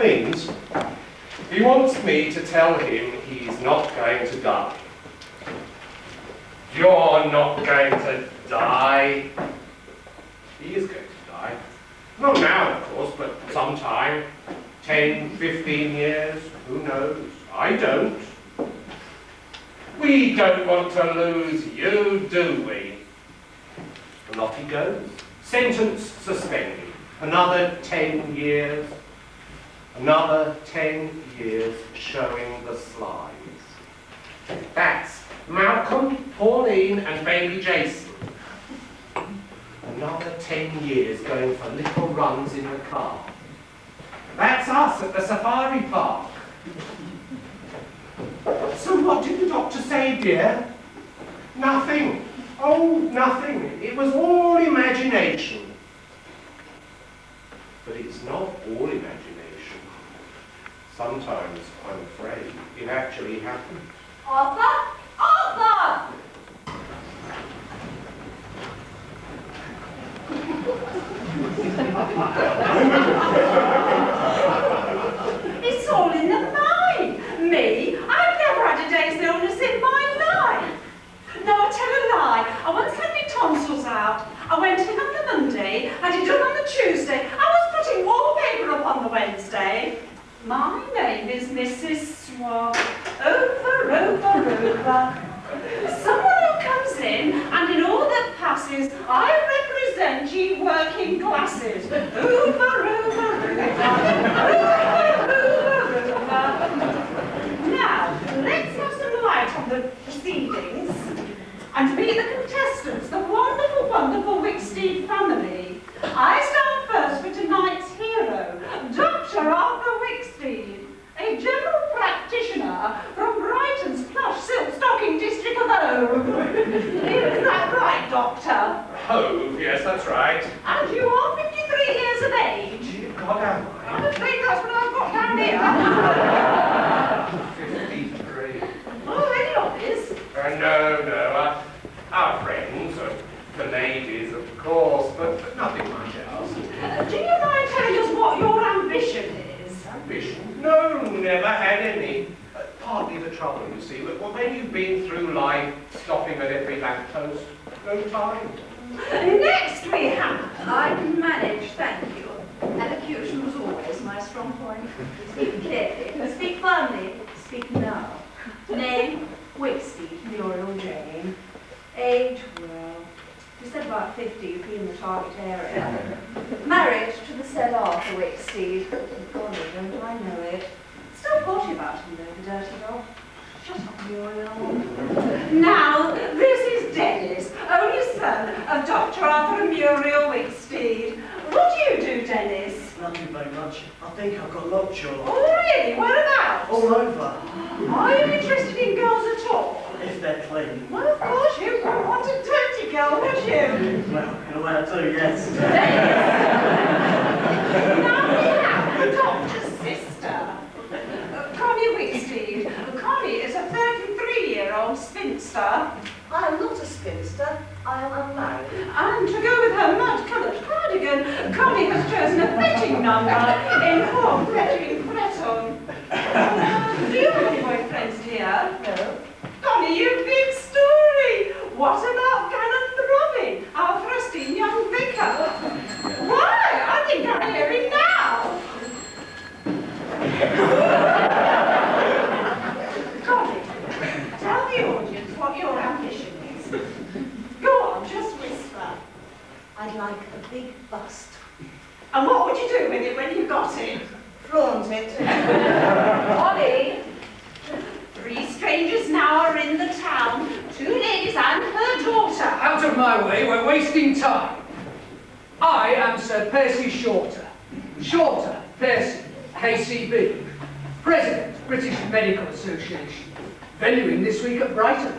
that means? He wants me to tell him he's not going to die. You're not going to die. He is going to die. Not now, of course, but sometime. 10, 15 years, who knows? I don't. We don't want to lose you, do we? And off he goes. Sentence suspended. Another 10 years. Another 10 years showing the slides. That's Malcolm, Pauline, and baby Jason. Another 10 years going for little runs in the car. That's us at the safari park. So what did the doctor say, dear? Nothing. Oh, nothing. It was all imagination. But it's not all imagination. Sometimes, I'm afraid, it actually happens. Arthur? Arthur! It's all in the mind. Me? I've never had a day's illness in my life. No, I'll tell a lie. I once had my tonsils out. I went in on the Monday, I did it on the Tuesday, I was putting wallpaper up on the Wednesday. My name is Mrs. Swabb. Over. Someone who comes in, and in all that passes, I represent ye working classes. Over. Now, let's have some light on the proceedings and meet the contestants, the wonderful, wonderful Wicksteed family. I stand first for tonight's hero, Dr. Arthur Wicksteed, a general practitioner from Brighton's plush silk stocking district of Hove. Is that right, Doctor? Hove, yes, that's right. And you are 53 years of age? God, am I? I'm afraid that's what I've got down here. 53. Oh, any obvious? No. Our friends, the ladies, of course, but nothing much else. Do you mind telling us what your ambition is? Ambition? No, never had any. Partly the trouble, you see, but when you've been through life stopping at every lamppost, no time. Next we have... I can manage, thank you. Elocution was always my strong point. Speak clearly, speak firmly, speak now. Name, Wicksteed, Muriel Jane. Age, well, you said about 50, you'd be in the target area. Married to the said Arthur Wicksteed. Golly, don't I know it. Still potty about him though, the dirty dog. Shut up, Muriel. Now, this is Dennis, only son of Dr. Arthur and Muriel Wicksteed. What do you do, Dennis? Nothing very much. I think I've got lockjaw. Oh, really? Whereabouts? All over. Are you interested in girls at all? If they're clean. Well, of course, you wouldn't want a dirty girl, would you? Well, in a way I do, yes. Now we have the doctor's sister, Connie Wicksteed. Connie is a 33-year-old spinster. I am not a spinster, I am unmarried. And to go with her mud-coloured cardigan, Connie has chosen a fetching number in Hove, Breton. Do you have any boyfriends, dear? No. Connie, you big story! What about Canon Throbbing, our thrusting young vicar? Why? I think I hear him now. Connie, tell the audience what your ambition is. Go on, just whisper. I'd like a big bust. And what would you do with it when you got it? Flaunt it. Connie! 3 strangers now are in the town, 2 ladies and her daughter. Out of my way, we're wasting time. I am Sir Percy Shorter. Shorter, Percy, KCB. President, British Medical Association. Venuing this week at Brighton.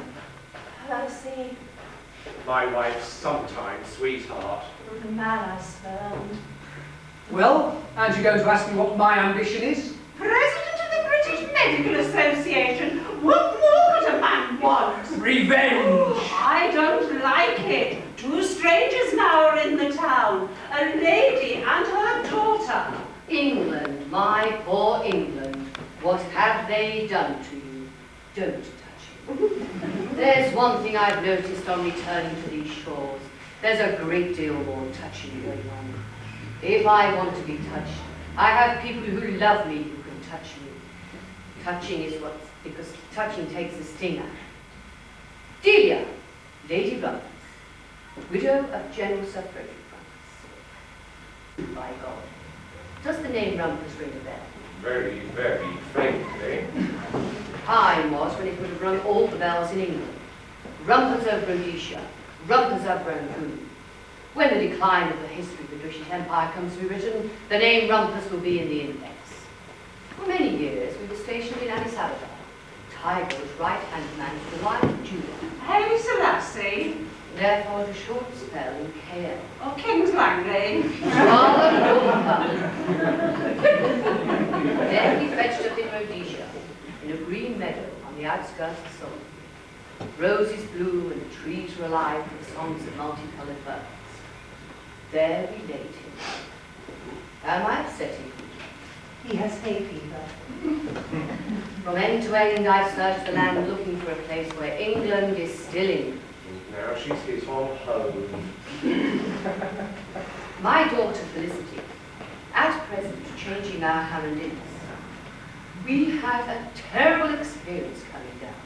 Percy, My wife's sometime sweetheart. the man I spurned. Well, aren't you going to ask me what my ambition is? President of the British Medical Association. What more could a man want? Revenge! Oh, I don't like it. 2 strangers now are in the town. A lady and her daughter. England, my poor England, what have they done to you? Don't touch it. There's one thing I've noticed on returning to these shores. There's a great deal more touching going on. If I want to be touched, I have people who love me who can touch me. Touching is what, because touching takes the sting out. Delia, Lady Rumpers, widow of General Sir Frederick Rumpers. By God, does the name Rumpers ring a bell? Very, very faintly. Time was when it would have rung all the bells in England. Rumpers of Rhodesia, Rumpers of Rangoon. When the decline of the history of the British Empire comes to be written, the name Rumpers will be in the index. For many years we were stationed in Addis Ababa, Tiger's right-hand man to the wife of Judah. Haile Selassie, Therefore a short spell in KL. or King's Langley. Rather Then we fetched up in Rhodesia, in a green meadow on the outskirts of Seoul. Roses blew and the trees were alive with the songs of multicolored birds. There we laid him. Am I upsetting you? He has hay fever. From end to end I've searched the land looking for a place where England is still England. Now she sits on Hove. My daughter Felicity, at present changing our Harrendins. We had a terrible experience coming down.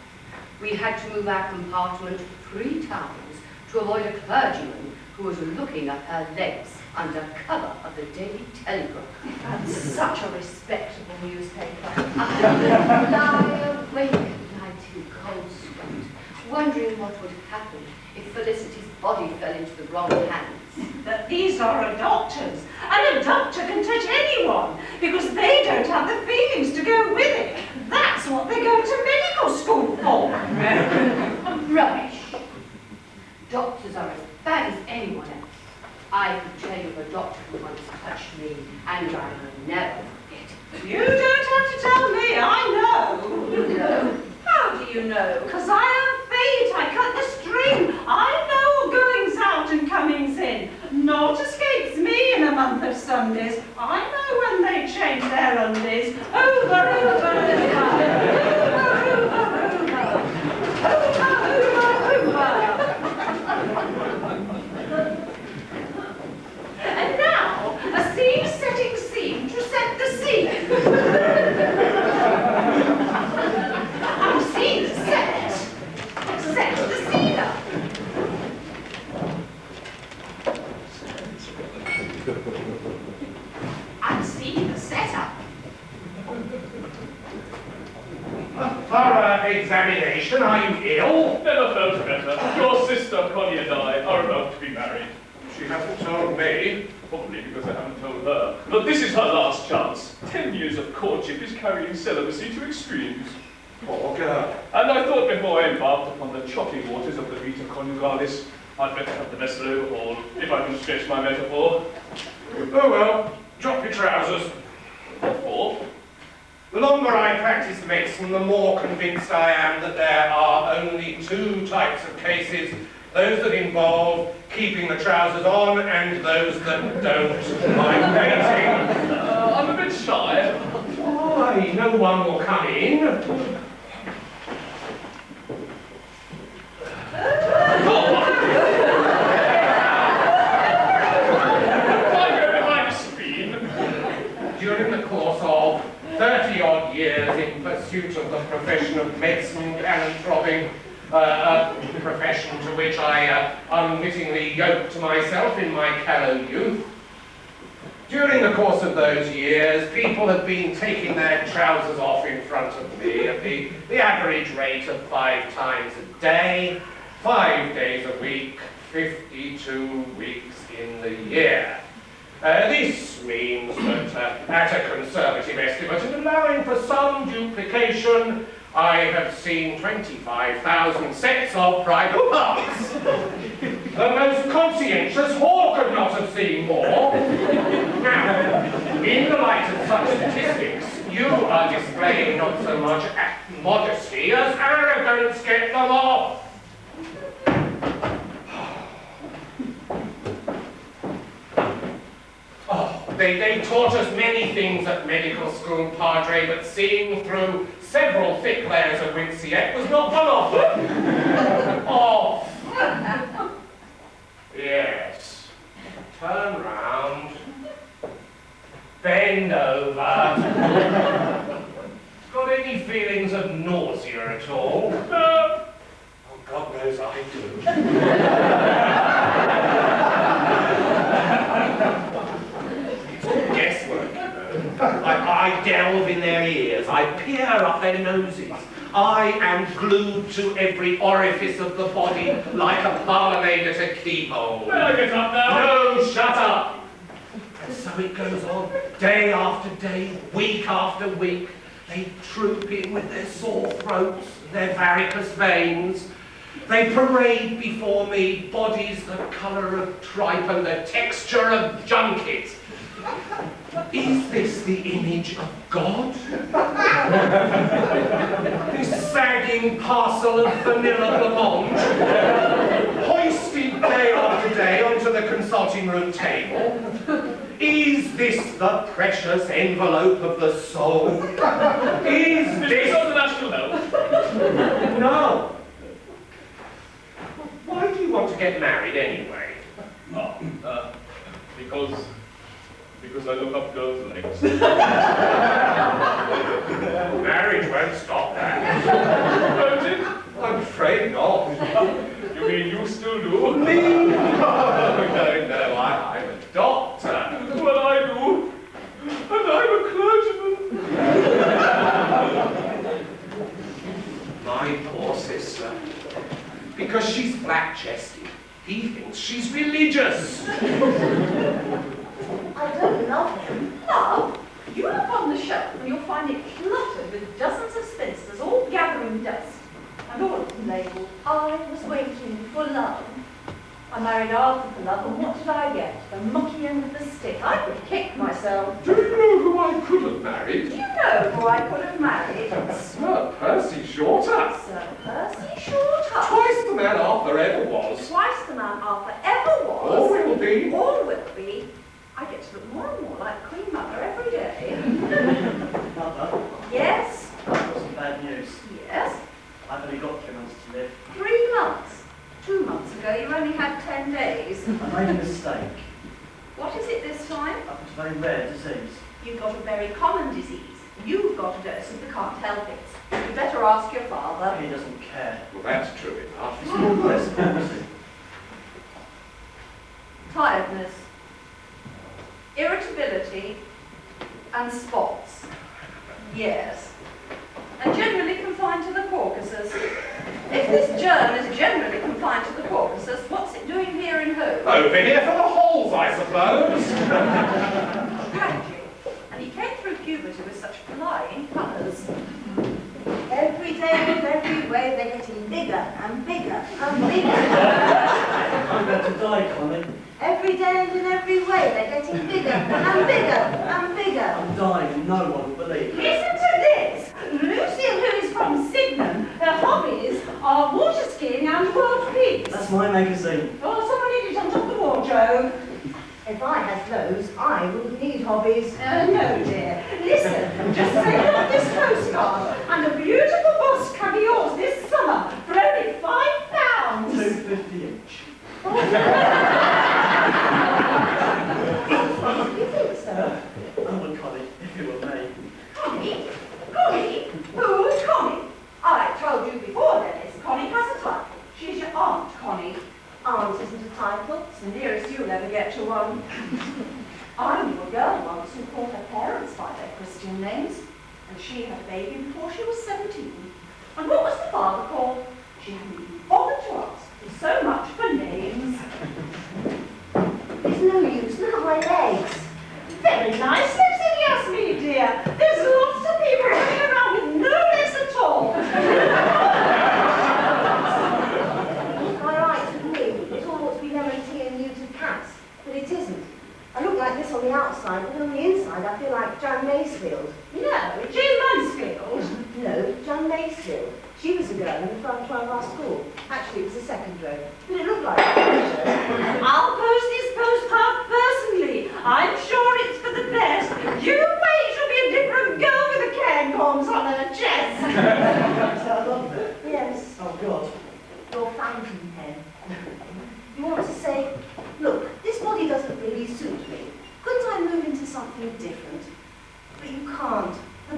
We had to move our compartment 3 times to avoid a clergyman who was looking at her legs under cover of the Daily Telegraph. That's such a respectable newspaper. I lie awake at night in cold sweat, wondering what would happen if Felicity's body fell into the wrong hands. That these are doctors, and a doctor can touch anyone because they don't have the feelings to go with it. That's what they go to medical school for. Rubbish. Doctors are as bad as anyone else. I could tell you of a doctor who once touched me, and I will never forget it. You don't have to tell me, I know. You know? How do you know? Because I am fate, I cut the string. I know goings out and comings in. Naught escapes me in a month of Sundays. I know when they change their undies. Over, over, over. And now, a scene-setting scene to set the scene. I'm scene set. Set the scene up. I'm seeing the setup. A thorough examination. Are you ill? Never felt better. Your sister, Connie, and I are about to be married. She hasn't told me. Probably because I haven't told her. But this is her last chance. 10 years of courtship is carrying celibacy to extremes. Poor girl. And I thought before I embarked upon the choppy waters of the vita conjugalis, I'd better have the vessel overhauled, if I can stretch my metaphor. Oh well, drop your trousers. What for? The longer I practice medicine, the more convinced I am that there are only 2 types of cases. Those that involve keeping the trousers on and those that don't. I'm waiting. I'm a bit shy. Why, no one will come in. Why go behind a screen? During the course of 30-odd years in pursuit of the profession of medicine, Canon Throbbing, a profession to which I unwittingly yoked to myself in my callow youth. During the course of those years, people have been taking their trousers off in front of me at the average rate of 5 times a day, 5 days a week, 52 weeks in the year. This means that at a conservative estimate and allowing for some duplication, I have seen 25,000 sets of private parts. The most conscientious whore could not have seen more. Now, in the light of such statistics, you are displaying not so much modesty as arrogance. Get them off. Oh, They taught us many things at medical school, Padre, but seeing through several thick layers of Wicksteed was not one of them. Off. Yes. Turn round. Bend over. Got any feelings of nausea at all? Oh, God knows I do. It's all guesswork, you know. I delve in their ears. I peer up their noses. I am glued to every orifice of the body like a parlourmaid at a keyhole. May I get up now? No, shut up! And so it goes on, day after day, week after week. They troop in with their sore throats, their varicose veins. They parade before me bodies the colour of tripe and the texture of junket. Is this the image of God? This sagging parcel of vanilla blancmange, hoisted day after day onto the consulting room table? Is this the precious envelope of the soul? Is Is this... this on the national health? No. Why do you want to get married anyway? Oh, because I look up girls' legs. Marriage won't stop that. Won't it? I'm afraid not. You mean you still do? Me? No, I'm a doctor. Well, I do. And I'm a clergyman. My poor sister. Because she's flat-chested, he thinks she's religious. I don't love him. Love? You look on the shelf and you'll find it cluttered with dozens of spinsters all gathering dust. And all of them labelled, I was waiting for love. I married Arthur for love, and what did I get? The mucky end of the stick. I could kick myself. Do you know who I could have married? Do you know who I could have married? Sir Percy Shorter. Sir Percy Shorter. Twice the man Arthur ever was. Twice the man Arthur ever was. Or will be. Or will be. I get to look more and more like Queen Mother every day. Mother, Yes? I've got some bad news. Yes? I've only got 3 months to live. 3 months. 2 months ago you only had 10 days. I made a mistake. What is it this time? I've got a very rare disease. You've got a very common disease. You've got a dose of the can't help it. You better ask your father. He doesn't care. Well, that's true enough. It's called palsy. Tiredness, irritability, and spots. Yes. And generally confined to the Caucasus. If this germ is generally confined to the Caucasus, what's it doing here in Hove? Over here for the holes, I suppose. Strategy. And he came through puberty with such flying colours. Every day and every way they're getting bigger and bigger and bigger. I'm going to die, Connie. Every day and in every way they're getting bigger and bigger and bigger. I'm dying and no one will believe it. Listen to this. Lucille, who is from Sydenham, her hobbies are water skiing and world peace. That's my magazine. Oh, someone need it on top of the wardrobe. If I had those, I wouldn't need hobbies. No, dear. Listen, just send out this postcard, and a beautiful bust can be yours this summer for only £5. £2.50 each. You think so? Oh, Connie, if it were me. Connie? Connie? Who's Connie? I told you before, Dennis, Connie has a title. She's your aunt, Connie. Aunt isn't a title. It's the nearest you'll ever get to one. I knew a girl once who called her parents by their Christian names, and she had a baby before she was 17. And what was the father called? She hadn't even bothered to ask. It's so much for names. There's no use. Look at my legs. Very nice legs in Yasmin, dear. There's lots of people running around with no legs at all. My right with me. It's all what's been MOT and neutered cats, but it isn't. I look like this on the outside, but on the inside I feel like John Masefield. No, Jane Mansfield. No, John Masefield. She was a girl in the front row of our school. Actually, it was the second row. But it looked like a picture. I'll post this postcard personally. I'm sure it's for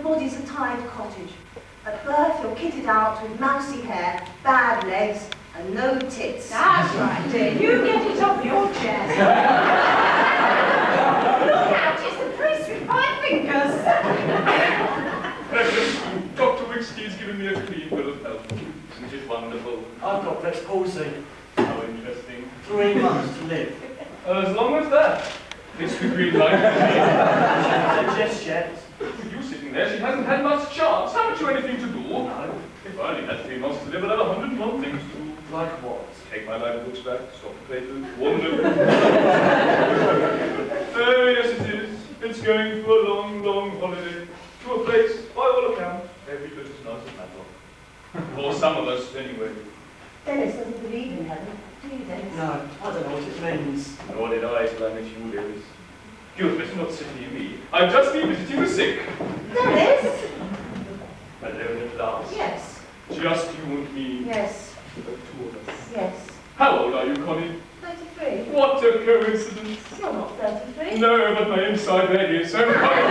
embodies a tied cottage. At birth, you're kitted out with mousy hair, bad legs, and no tits. That's right, dear. You get it off your chest. Look out, it's the priest with 5 fingers. Precious, Dr. Wicksteed's given me a clean bill of health. Isn't it wonderful? I've got Brett's palsy. How interesting. 3 months to live. As long as that. It's the green light. Just yet. With you sitting there, she hasn't had much chance. Haven't you anything to do? No. If I only had 3 months to live, I'd have 101 things to do. Like what? Take my line of books back, stop the papers, wander. Oh, yes it is. It's going for a long, long holiday. To a place, by all accounts, every bit as nice as Matlock. For some of us, anyway. Dennis doesn't believe in heaven. Do you, Dennis? No, I don't know what it means. Nor did I till I met you, Lewis. You'd better not sit near me. I've just been visiting the sick. Dennis? Alone at last. Yes. Just you and me. Yes. The 2 of us. Yes. How old are you, Connie? 33. What a coincidence. You're not 33. No, but my inside leg is so high.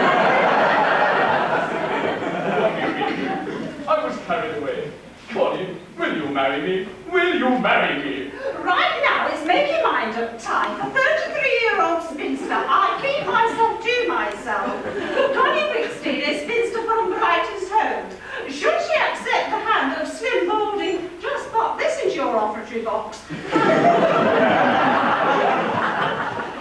I was carried away. Connie, will you marry me? Will you marry me? Right now, it's making mind up time. A 33-year-old spinster. I keep myself to myself. Connie Wicksteed is spinster from Brighton's Hove. Should she accept the hand of slim moulding, just pop this into your offertory box.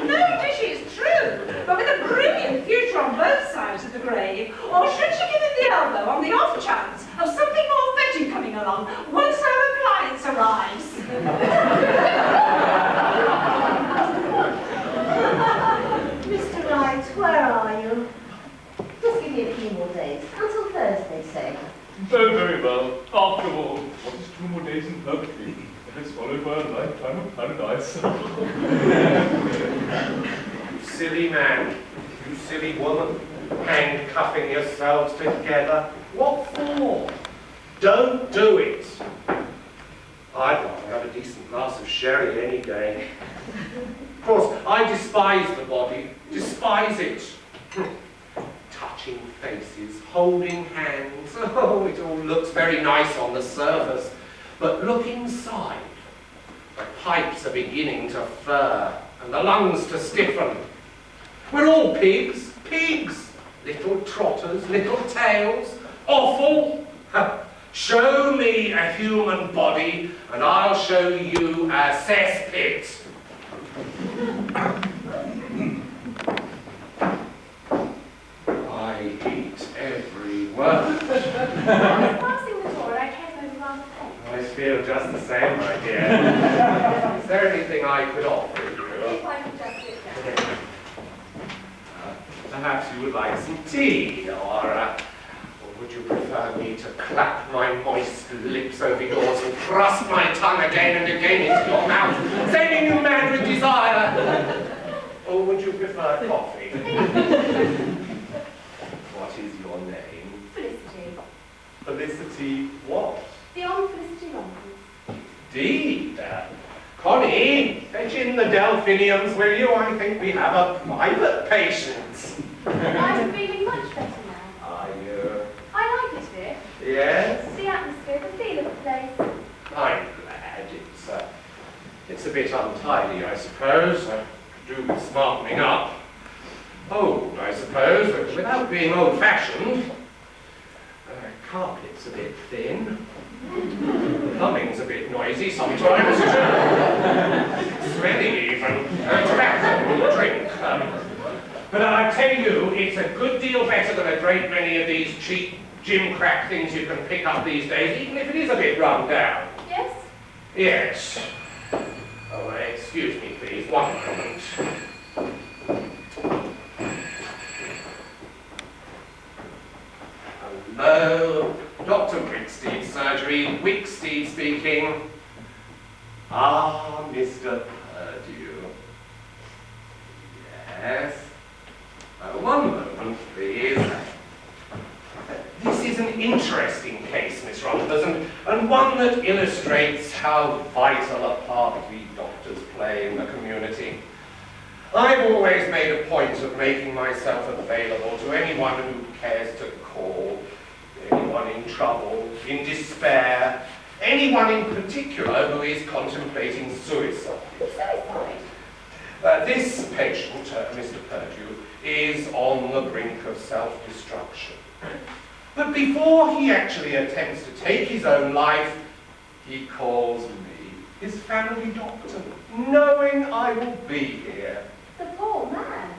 No dish is true, but with a brilliant future on both sides of the grave. Or should she give him the elbow on the off chance of something more fetching coming along once her appliance arrives? Mr. Wright, where are you? Just give me a few more days. Until Thursday, say. Oh, very well. After all, what is 2 more days in purgatory? It's followed by a lifetime of paradise. You silly man, you silly woman, handcuffing yourselves together. What for? Don't do it. I'd rather have a decent glass of sherry any day. Of course, I despise the body, despise it. Touching faces, holding hands, oh, it all looks very nice on the surface. But look inside. The pipes are beginning to fur, and the lungs to stiffen. We're all pigs, pigs. Little trotters, little tails. Awful. Show me a human body, and I'll show you a cesspit. I eat every word. I was passing the door and I came over rather late. I feel just the same, my dear. Is there anything I could offer you? If I could just sit down. Perhaps you would like some tea, or would you prefer me to clap my moist lips over yours and thrust my tongue again and again into your mouth, sending you mad with desire? Or would you prefer coffee? What is your name? Felicity. Felicity what? Beyond Felicity Rumpers. Indeed. Connie, fetch in the delphiniums, will you? I think we have a private patient. I'm feeling much better now. Are you? I like it here. Yes? The atmosphere, the feel of the place. I'm glad. It's a bit untidy, I suppose. Do with smartening up. Old, I suppose, but without being old-fashioned. Carpet's a bit thin. Plumbing's a bit noisy sometimes, too. Smelly even. Tobacco will drink. But I tell you, it's a good deal better than a great many of these cheap gym-crack things you can pick up these days, even if it is a bit run down. Yes? Yes. Oh, excuse me, please. One moment. Hello, Dr. Wicksteed surgery. Wicksteed speaking. Ah, Mr. Purdue. Yes. One moment, please. This is an interesting case, Miss Rumpers, and one that illustrates how vital a part we doctors play in the community. I've always made a point of making myself available to anyone who cares to call. trouble, in despair, anyone in particular who is contemplating suicide. Suicide? This patient, Mr. Purdue, is on the brink of self-destruction. But before he actually attempts to take his own life, he calls me, his family doctor, knowing I will be here. The poor man.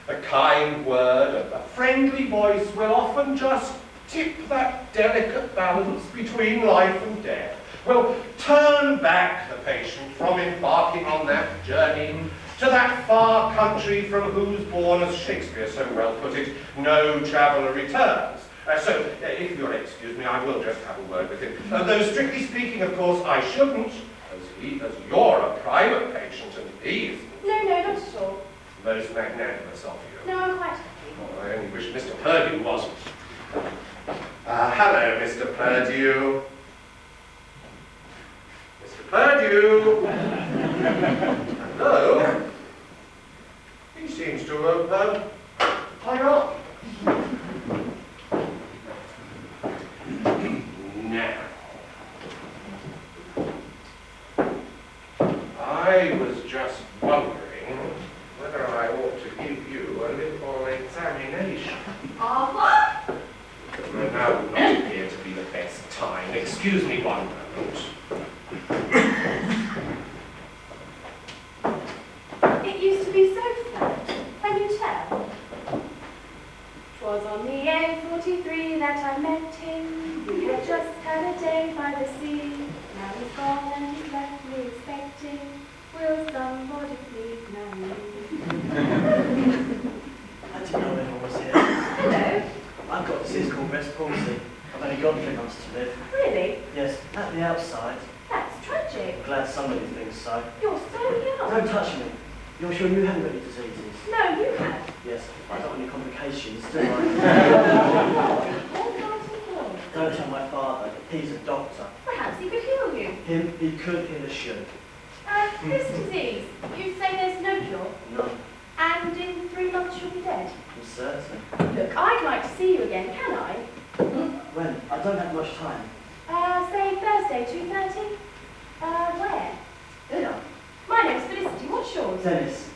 A kind word, a friendly voice will often just tip that delicate balance between life and death. Will turn back the patient from embarking on that journey to that far country from whose bourne, as Shakespeare so well put it, no traveller returns. So, if you'll excuse me, I will just have a word with him. Though strictly speaking, of course, I shouldn't, as you're a private patient and he is No, not at all. most magnanimous of you. No, I'm quite happy. Oh, I only wish Mr. Purdue wasn't. Hello, Mr. Purdue. Mr. Purdue! Hello? He seems to have hung up. Now, I was just wondering whether I ought to give you a little examination. What? Well, now would not appear to be the best time. Excuse me one moment. It used to be so flat. Can you tell? 'Twas on the A43 that I met him. We had just had a day by the sea. Now he's gone and he's left me expecting. Will somebody please marry me? I didn't know anyone was here. Hello? I've got disease called West palsy. I've only got 3 months to live. Really? Yes, at the outside. That's tragic. I'm glad somebody thinks so. You're so young. Don't touch me. You're sure you haven't got any diseases? No, you have. Yes, I don't want any complications, do I? Don't tell my father. He's a doctor. Perhaps he could heal you. He could, he'll should. This disease, you say there's no cure, No, and in 3 months you'll be dead. I'm certain. Look, I'd like to see you again, can I? When? I don't have much time. Say Thursday, 2:30. Where? Here. My name's Felicity, what's yours? Dennis.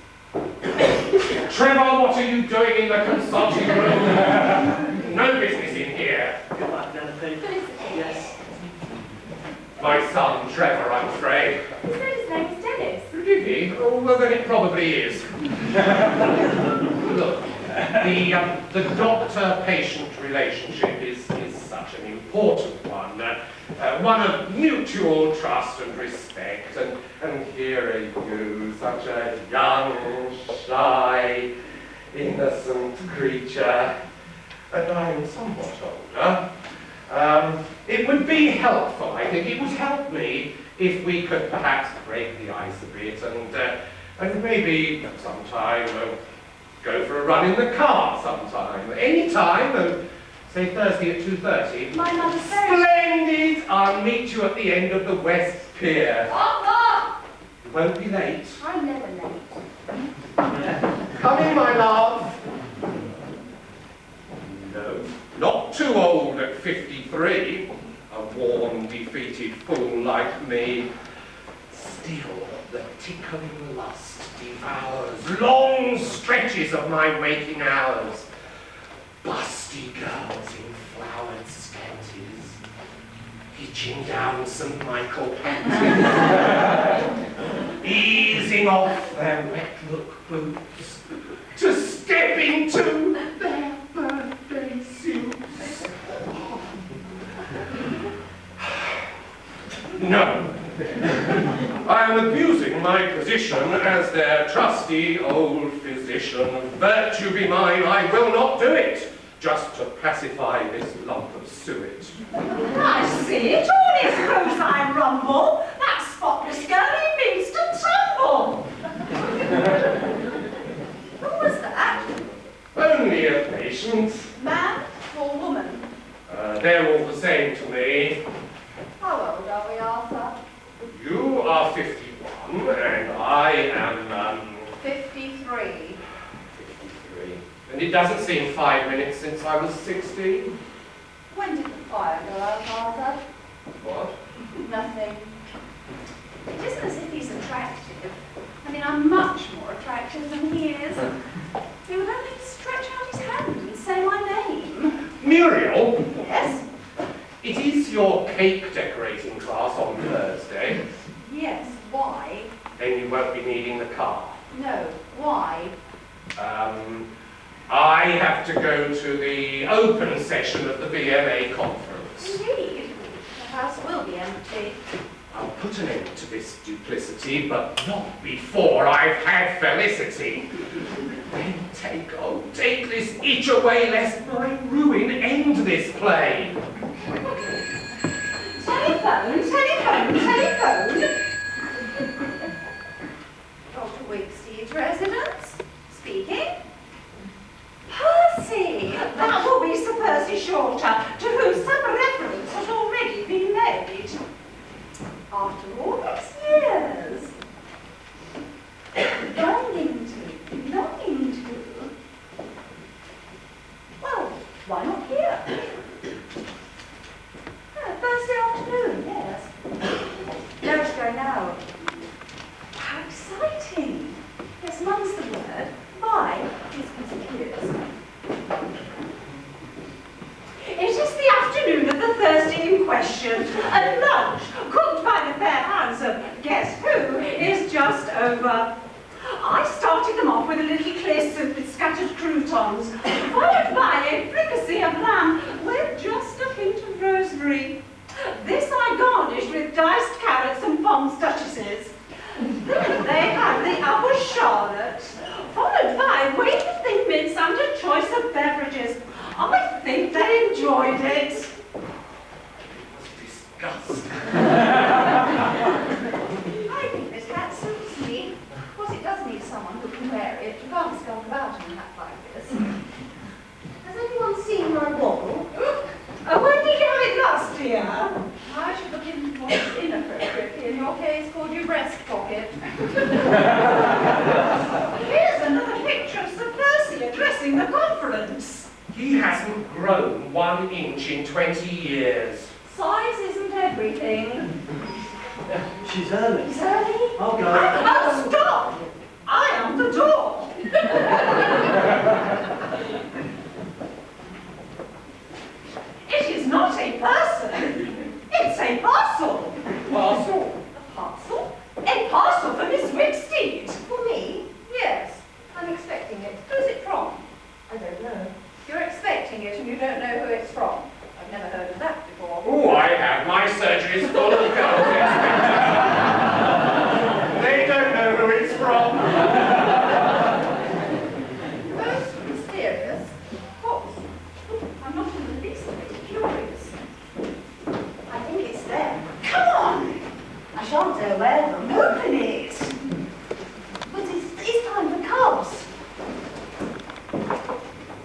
Trevor, what are you doing in the consulting room? No business in here. Goodbye, Penelope. Felicity. Yes. My son, Trevor, I'm afraid. He said his name was Dennis. Did he? Oh, well, then it probably is. Look, the doctor-patient relationship is such an important one. One of mutual trust and respect. And here are you, such a young, shy, innocent creature. And I'm somewhat older. It would be helpful, I think. It would help me if we could perhaps break the ice a bit and maybe sometime go for a run in the car sometime. Any time, say Thursday at 2:30. My mother's very... Splendid! I'll meet you at the end of the West Pier. You won't be late. I'm never late. Come in, my love. No, not too old at 53. A worn, defeated fool like me. Still, the tickling lust devours long stretches of my waking hours. Busty girls in flowered scanties, hitching down St. Michael panties, easing off their wet-look boots to step into their birthday suits. No, I am abusing my position as their trusty old physician. Virtue be mine, I will not do it, just to pacify this lump of suet. I see it, all his clothes I rumble. That spotless girl, he means to tumble. Who was that? Only a patient. Man or woman? They're all the same to me. How old are we, Arthur? You are 51, and I am, 53. 53. And it doesn't seem 5 minutes since I was 16. When did the fire go out? catechism he is. He would only stretch out his hand and say my name. Muriel, Yes? it is your cake decorating class on Thursday. Yes, why? Then you won't be needing the car. No, why? I have to go to the open session of the BMA conference. Indeed. The house will be empty. I'll put an end to this duplicity, but not before I've had felicity. Then take this itch away, lest my ruin end this play. Telephone, telephone, telephone. Dr. Wicksteed's residence? Speaking? Percy! That will be Sir Percy Shorter, to whom some reference has already been made. After all these years? Longing to. Well, why not here? Thursday afternoon, yes. Let's go now. How exciting! Yes, mum's the word. Why? These conspicuous. It is the afternoon of the Thursday in question, and lunch, cooked by the fair hands of guess who, is just over. I started them off with a little clear soup with scattered croutons, followed by a fricassee of lamb with just a hint of rosemary. This I garnished with diced carrots and Pond's duchesses. Then they had the apple charlotte, followed by wafer thin mince and a choice of beverages. I think they enjoyed it. Disgust. I think this hat suits me. Of course, it does need someone who can wear it. You can't skulk about in a hat like this. Has anyone seen my wobble? When did you have it last year? I should look into what's inappropriately in your case called your breast pocket. Here's another picture of Sir Percy addressing the conference. He hasn't grown 1 inch in 20 years. Size isn't everything. She's early. Is early? I'll go. Oh, stop! I am the door. It is not a person. It's a parcel. Parcel? A parcel? A parcel for Miss Wicksteed. For me? Yes. I'm expecting it. Who's it from? I don't know. You're expecting it and you don't know who it's from. I've never heard of that before. Oh, I have. My surgery is full of girls. They don't know who it's from. Most mysterious. Of course. I'm not in the least bit curious. I think it's them. Come on. I shan't say where them. Open it. But it's time for cars.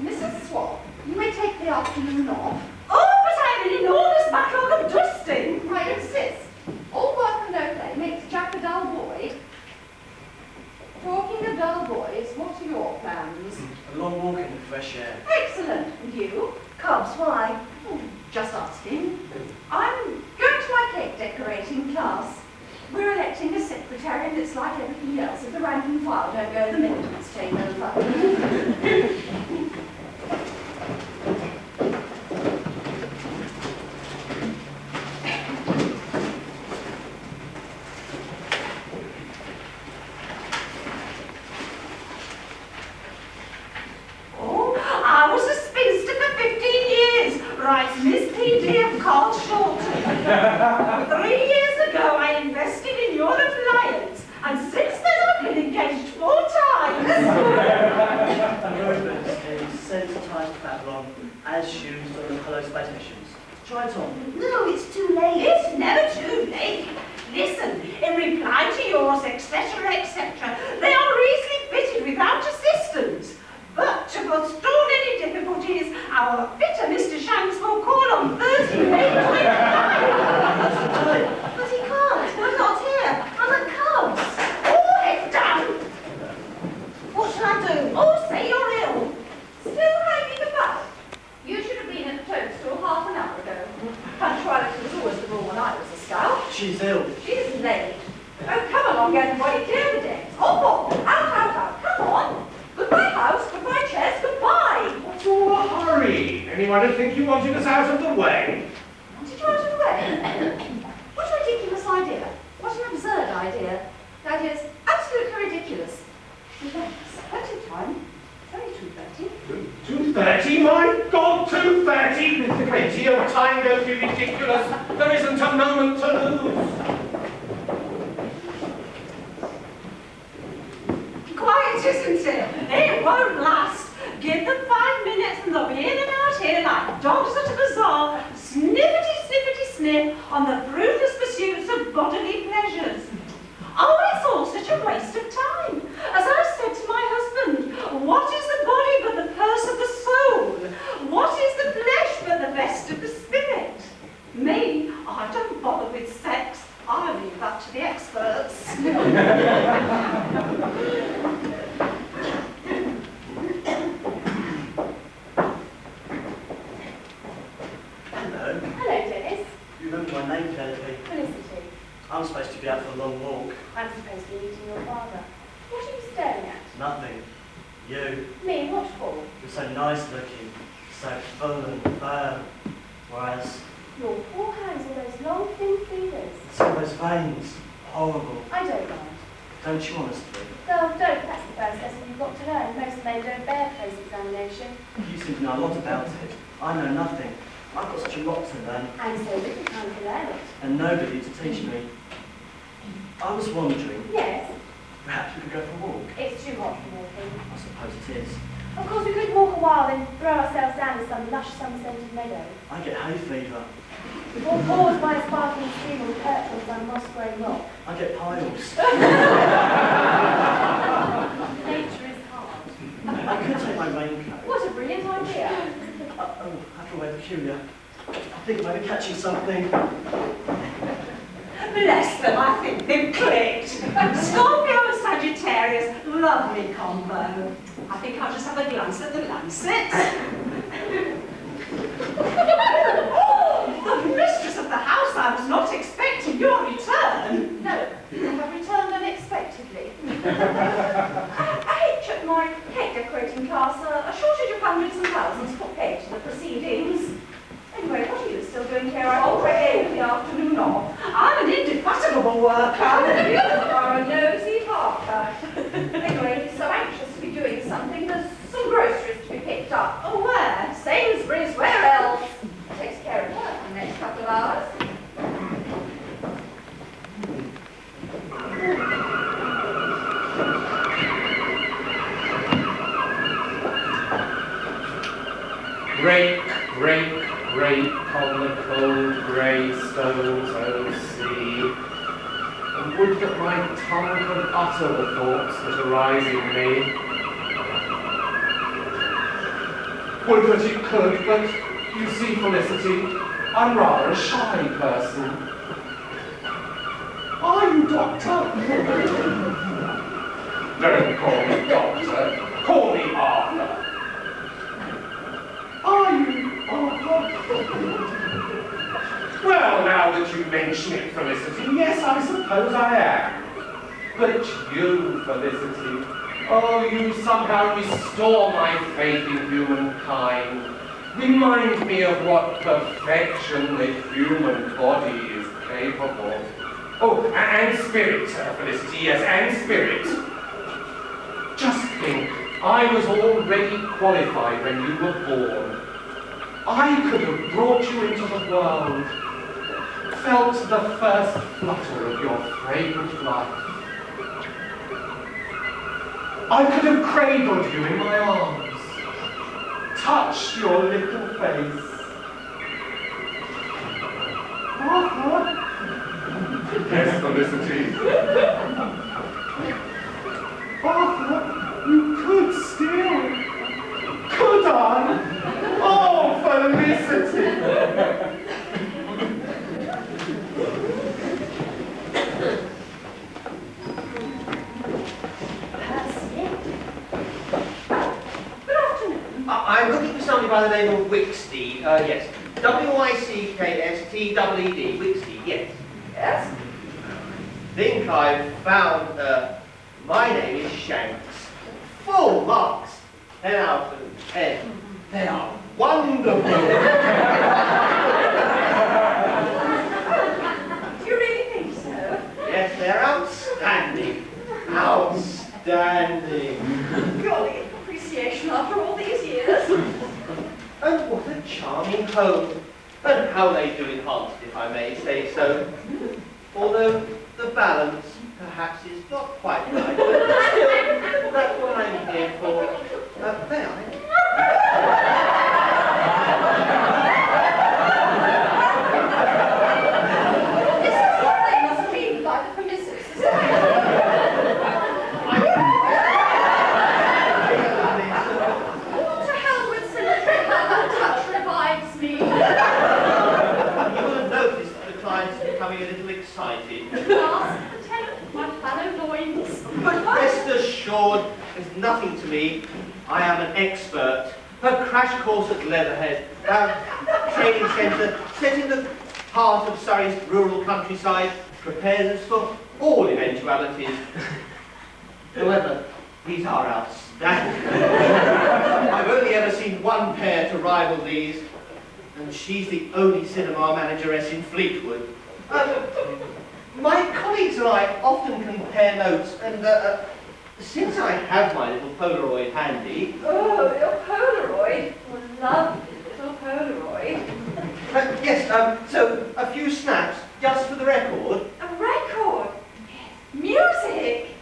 Mrs. Swabb, you may take the afternoon off. Oh, but I have an enormous backlog of dusting. I insist. All work and no play makes Jack a dull boy. Talking of dull boys, what are your plans? A long walk in the fresh air. Excellent. And you? Cubs, why? Oh, just asking. I'm going to my cake decorating class. We're electing a secretary and it's like everything else. If the rank and file don't go, the militants take over. I was a spinster for 15 years, writes Miss P.D. of Carl Shorten. 3 years ago, I invested in your appliance, and since then I've been engaged 4 times. Rumpers is sensitised to Babylon as shoes on the hollow spitations. Try it on. No, it's too late. It's never too late. Listen, in reply to yours, etc., etc., they are easily fitted without assistance. But to forestall any difficulties, our fitter Mr. Shanks will call on Thursday, May 29. But he can't. I'm not here. I'm at Cubs. Oh, head down. What shall I do? Oh, say you're ill. Still hanging about? You should have been at the toadstool half an hour ago. Punctuality was always the rule when I was a scout. She's ill. She's late. Oh, come along, everybody, clear the decks. Oh, out, come I think you wanted us out of the way. Wanted you out of the way? What a ridiculous idea. What an absurd idea. That is absolutely ridiculous. Relax. Plenty of time. It's only 2:30. 2:30? My God, 2:30! Plenty of time, don't be ridiculous. There isn't a moment to lose. Quiet, isn't it? It won't last. Give them 5 minutes and they'll be in and out here like dogs at a bazaar, sniffity, sniffity, sniff on the fruitless pursuits of bodily pleasures. Oh, it's all such a waste of time. As I said to my husband, what is the body but the purse of the soul? What is the flesh but the vest of the spirit? Me, I don't bother with sex. I leave that to the experts. Hello. Hello, Dennis. You remember my name, Penelope? Felicity. I'm supposed to be out for a long walk. I'm supposed to be meeting your father. What are you staring at? Nothing. You. Me, what for? You're so nice looking, so full and firm. Whereas, Your poor hands, all those long, thin fingers. it's all those veins. Horrible. I don't mind. Don't you want us to be? No, don't. That's the first lesson you've got to learn. Most men don't bear close examination. You seem to know a lot about it. I know nothing. I've got such a lot to learn, And so little time to learn it. and nobody to teach me. I was wondering, Yes, perhaps we could go for a walk. it's too hot for walking. I suppose it is. Of course, we could walk a while, then throw ourselves down in some lush, sun-scented meadow. I get hay fever. Or pause by a sparkling stream or perch on some moss-grown rock. I get piles. Nature is hard. I could take my raincoat. What a brilliant idea. Oh, I feel very peculiar. I think I might be catching something. Bless them, I think they've clicked. Scorpio and Sagittarius, lovely combo. I think I'll just have a glance at the lancet. Oh, the mistress of the house, I was not expecting your return. No, I have returned unexpectedly. I hitch at my cake decorating class, a shortage of hundreds and thousands put paid to the proceedings. Anyway, what are you still doing here? I'm already in the afternoon off. I'm an indefatigable worker. You are a nosy Parker. Anyway, he's so anxious to be doing something, there's some groceries to be picked up. Oh, where? Sainsbury's, where else? Takes care of her for the next couple of hours. Break, break, break on the cold grey stones, O sea. And would that my tongue could utter the thoughts that arise in me. Would that it could, but you see, Felicity, I'm rather a shy person. Are you, Doctor? Don't call me Doctor. Call me Arthur. Are you, Arthur? Well, now that you mention it, Felicity, yes, I suppose I am. But you, Felicity, oh, you somehow restore my faith in humankind. Remind me of what perfection the human body is capable of. Oh, and spirit, Felicity, yes, and spirit. Just think, I was already qualified when you were born. I could have brought you into the world, felt the first flutter of your fragrant life. I could have cradled you in my arms, touched your little face. Arthur? Yes, Felicity. Arthur, you could still. Could I? Oh, Felicity! I'm looking for somebody by the name of Wicksteed. Yes. W-I-C-K-S-T-E-E-D. Wicksteed, yes. Yes? Think I've found her. My name is Shanks. Full marks. 10 out of 10. They are wonderful. Do you really think so? Yes, they're outstanding. Outstanding. Golly, appreciation after all these years. And what a charming home. And how they do enhance it, if I may say so. Although the balance perhaps is not quite right, but still, that's what I'm here for. May I? This is what they must mean by the permissive society. To hell with symmetry, how that touch revives me. You will have noticed that the clients are becoming a little excited. Ask the tenant my fallow loins. But rest assured, there's nothing to me. I am an expert. A crash course at Leatherhead, training centre set in the heart of Surrey's rural countryside, prepares us for all eventualities. However, these are outstanding. I've only ever seen one pair to rival these, and she's the only cinema manageress in Fleetwood. My colleagues and I often compare notes, and since I have my little Polaroid handy... Oh, your Polaroid. Oh, lovely little Polaroid. Yes, so a few snaps, just for the record. A record. Music.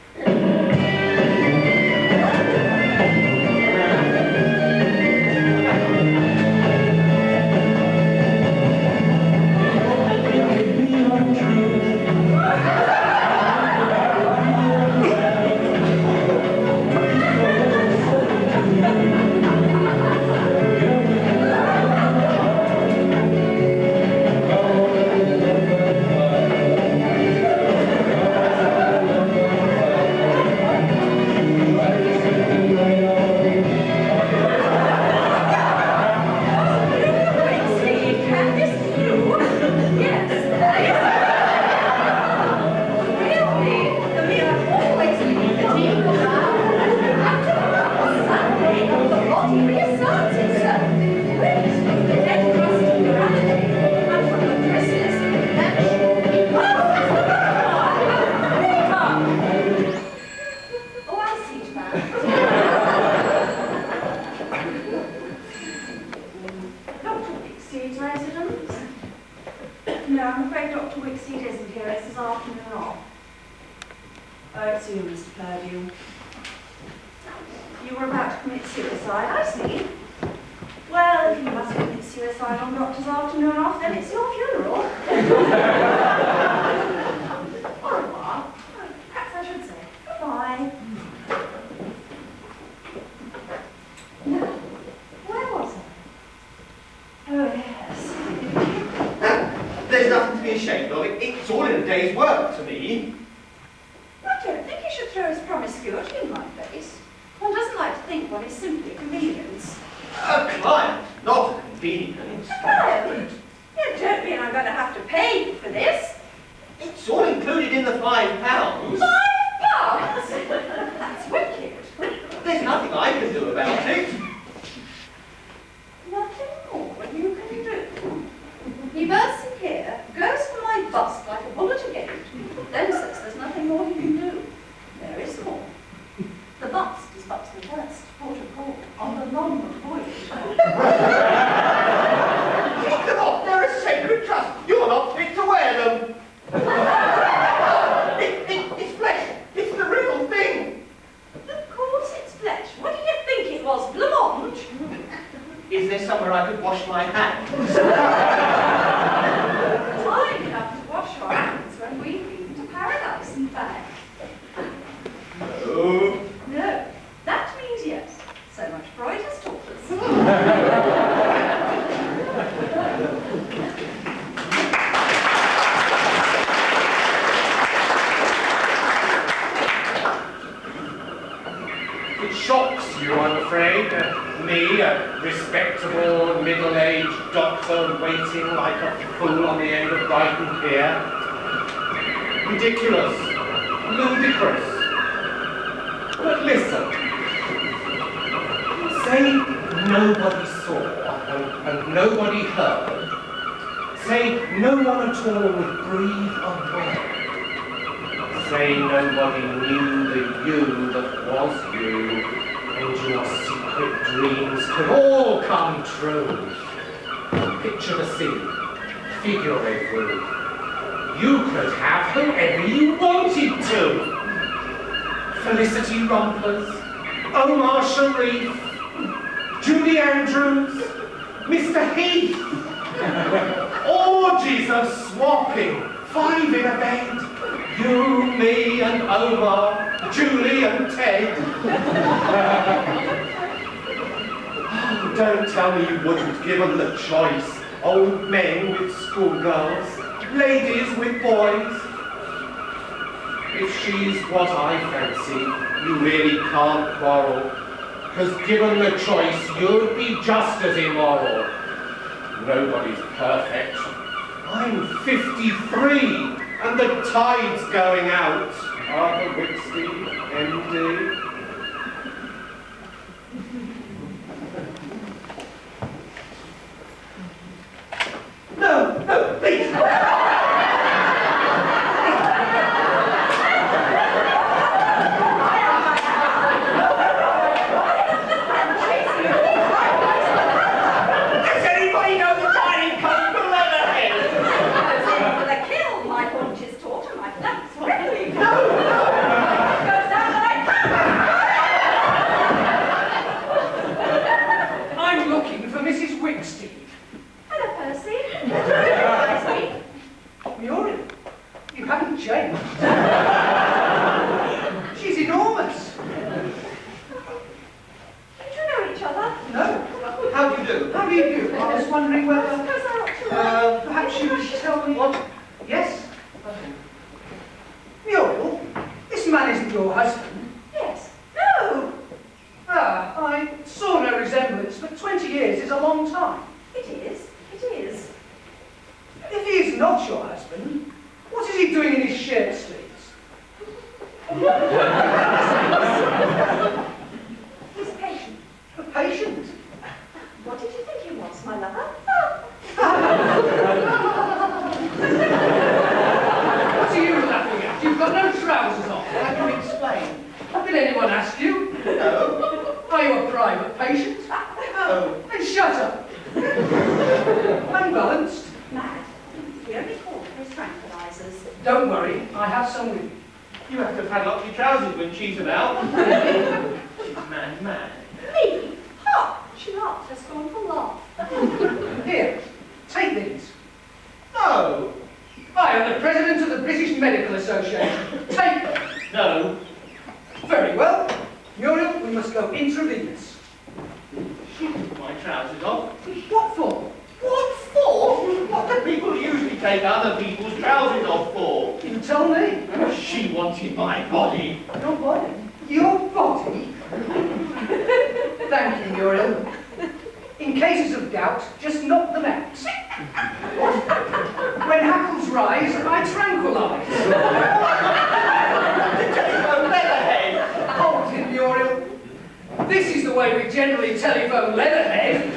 No, I'm afraid Dr. Wicksteed isn't here. It's his afternoon off. Oh, it's you, Mr. Purdue. You were about to commit suicide, I see. Well, if you must commit suicide on Doctor's afternoon off, then it's your funeral. Au revoir. Perhaps I should say goodbye. Now, where was I? Oh, yes. There's nothing to be ashamed of. It's all in a day's work to me. I don't think he should throw his promiscuity in my face. One doesn't like to think one is simply a convenience. A client, not a convenience. Client? You don't mean I'm going to have to pay you for this? It's all included in the £5. £5? That's wicked. There's nothing I can do about it. Nothing more than you can do. He bursts in here, goes for my bust like a bullet again, then says there's nothing more he can do. There is more. The bust is but the first port of call on the long voyage. Take them off, they're a sacred trust. You're not fit to wear them. It's flesh. It's the real thing. Of course it's flesh. What do you think it was, blancmange? Is there somewhere I could wash my hands? Time enough to wash our hands when we've been to paradise and back. No. No, that means yes. So much Freud has taught us. It shocks you, I'm afraid. Me, a respectable, middle-aged doctor waiting like a fool on the end of Brighton Pier. Ridiculous. Ludicrous. But listen. Say nobody saw and nobody heard, say no one at all would breathe a word. Say nobody knew the you that was you, and your secret dreams could all come true. Picture the scene, figurez-vous. You could have whoever you wanted to. Felicity Rumpers, Omar Sharif, Julie Andrews, Mr. Heath. Orgies of swapping, 5 in a bed. You, me and Omar, Julie and Ted. Oh, don't tell me you wouldn't give them the choice. Old men with schoolgirls, ladies with boys. If she's what I fancy, you really can't quarrel. Because given the choice, you'd be just as immoral. Nobody's perfect. I'm 53, and the tide's going out. Arthur Wicksteed, MD. No, please. Muriel, you haven't changed. She's enormous. Do you know each other? No. How do you do? How do you do? I was wondering whether perhaps you would tell me what. Yes. Muriel, this man isn't your husband. Yes. No. Ah, I saw no resemblance, but 20 years is a long time. It is. It is. If he is not your husband, what is he doing in his shirt sleeves? He's patient. A patient? What did you think he was, my lover? What are you laughing at? You've got no trousers on. How can you explain? Did anyone ask you? No. Are you a private patient? No. Then shut up. Unbalanced. Mad. We only call his tranquilizers. Don't worry, I have some with you. You have to padlock your trousers when she's about. She's mad. Me? Ha! She laughed a scornful laugh. Here, take these. No. I am the president of the British Medical Association. Take them. No. Very well. Muriel, we must go intravenous. She took my trousers off. What for? What for? What do people usually take other people's trousers off for? You tell me. She wanted my body. Your body? Your body? Thank you, Muriel. In cases of doubt, just knock them out. When hackles rise, I tranquilize. Telephone letterhead. Hold it, Muriel. This is the way we generally telephone Leatherhead.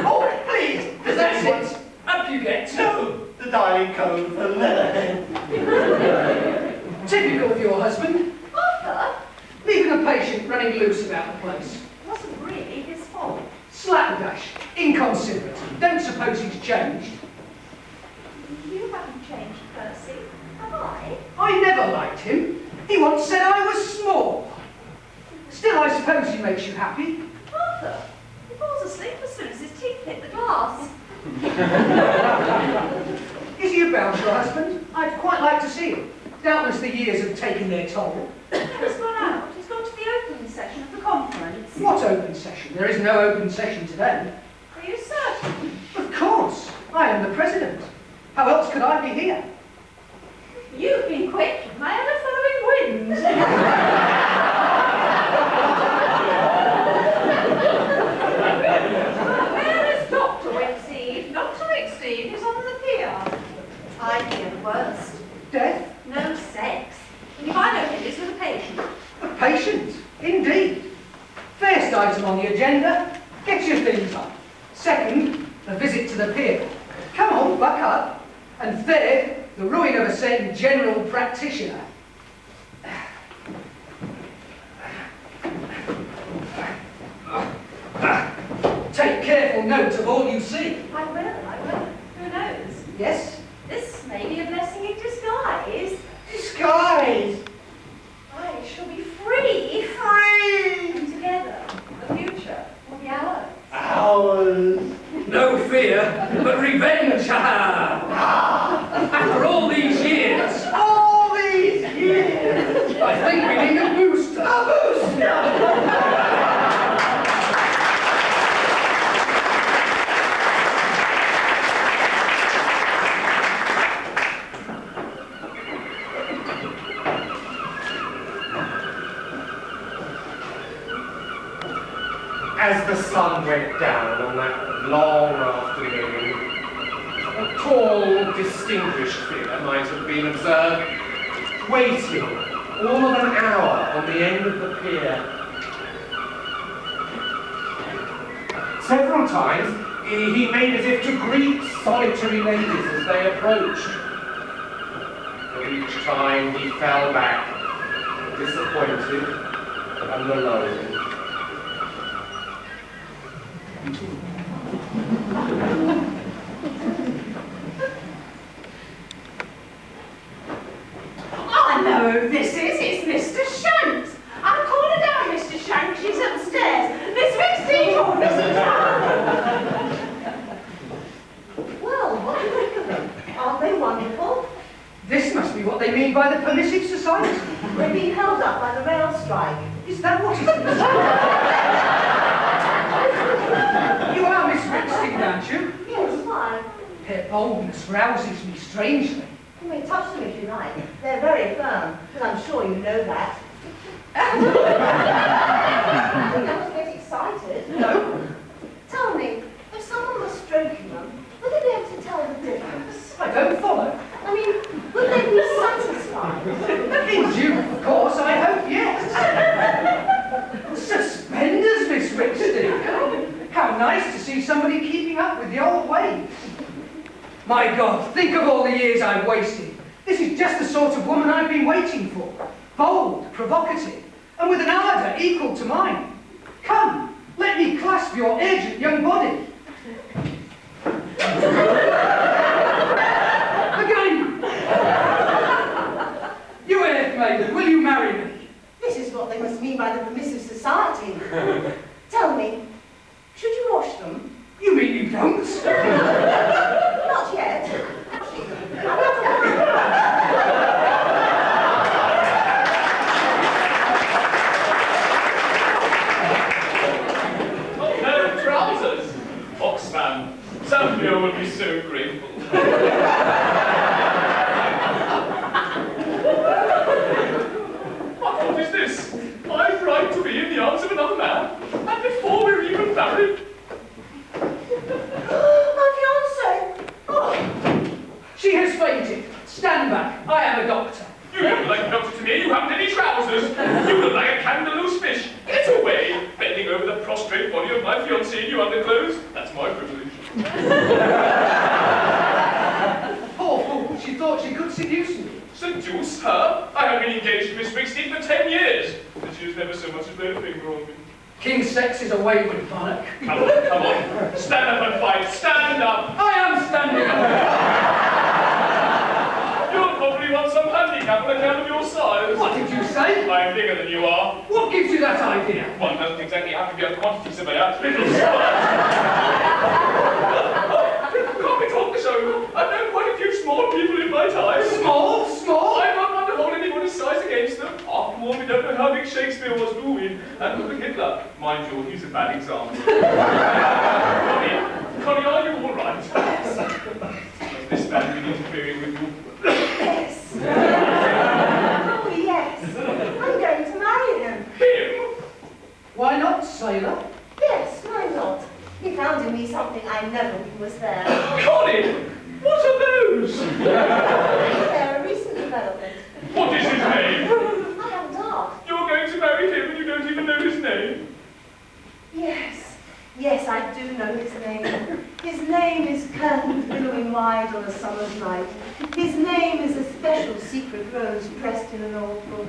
Oh, please. That's it. Up you get. No. The dialing code for letterhead. Typical of your husband. Arthur? Leaving a patient running loose about the place. Wasn't really his fault. Slapdash. Inconsiderate. Don't suppose he's changed. You haven't changed, Percy. Have I? I never liked him. He once said I was small. Still, I suppose he makes you happy. Arthur, he falls asleep as soon as his teeth hit the glass. Is he about your husband? I'd quite like to see him. Doubtless the years have taken their toll. He's gone out. He's gone to the opening session of the conference. What open session? There is no open session today. Are you certain? Of course. I am the president. How else could I be here? You've been quick. I had a following wind. Where is Dr. Wicksteed? Dr. Wicksteed is on the pier. I fear the worst. Death? No sex. If I know him, it's with a patient. A patient? Indeed. First item on the agenda. Get your things on. Second, a visit to the pier. Come on, buck up. And third, the ruin of a certain general practitioner. Take careful note of all you see. I will. Who knows? Yes? This may be a blessing in disguise. Disguise! I shall be free. Free! And together, the future will be ours. Ours! No fear, but revenge, After all these years. All these years! I think we need a booster. A booster! As the sun went down on that long afternoon, a tall, distinguished figure might have been observed waiting all of an hour on the end of the pier. Several times he made as if to greet solitary ladies as they approached. But each time he fell back, disappointed and alone. I know who this is. It's Mr. Shanks. I'll call her down, Mr. Shanks. She's upstairs. Miss Wicksteed or Mrs. Well, what do you think of them? Aren't they wonderful? This must be what they mean by the permissive society. They're being held up by the rail strike. Is that what it is? You are Miss Wicksteed, aren't you? Yes, why? Their boldness rouses me strangely. You may touch them if you like. They're very firm, but I'm sure you know that. You must get excited. No, Tell me, if someone was stroking them, would they be able to tell the difference? I don't follow. I mean, would they be satisfied? In due course, I hope yes. Suspenders, Miss Wicksteed. How nice to see somebody keeping up with the old ways. My God, think of all the years I've wasted. This is just the sort of woman I've been waiting for. Bold, provocative, and with an ardour equal to mine. Come, let me clasp your urgent young body. Again! You earth maiden, will you marry me? This is what they must mean by the permissive society. Tell me, should you wash them? You mean you don't? Not yet. I'm not a Oh, no, trousers! Oxfam. Zambia will be so grateful. What is this? My bride to be in the arms of another man? And before we're even married? My fiancé! Oh, She has fainted. Stand back. I am a doctor. You don't look like a doctor to me. You haven't any trousers. You look like a candaloose fish. Get away! Bending over the prostrate body of my fiancée in your underclothes. That's my privilege. Poor fool. She thought she could seduce me. Seduce her? I have been engaged to Miss Wicksteed for 10 years. And she has never so much as laid a finger on me. King's sex is a wayward monarch. Come on, come on. Stand up and fight. Stand up. I am standing up. You'll probably want some handicap on account of your size. What did you say? I'm bigger than you are. What gives you that idea? One doesn't exactly have to be a quantity surveyor. Little slut. Can't we talk this over? I've known quite a few small people in my time. Small? Small? I'm not one to hold anybody's size against them. After all, we don't know how big Shakespeare was, do we? And look at Hitler. Mind you, he's a bad example. Connie, are you all right? Has this man been interfering with you? yes. Oh, yes. I'm going to marry him. Him? Why not, sailor? Yes, why not? He found in me something I never knew was there. Connie! What are those? They're a recent development. What is his name? I haven't asked. You're going to marry him and you don't even know his name? Yes. Yes, I do know his name. bride on a summer's night. His name is a special secret rose pressed in an old book.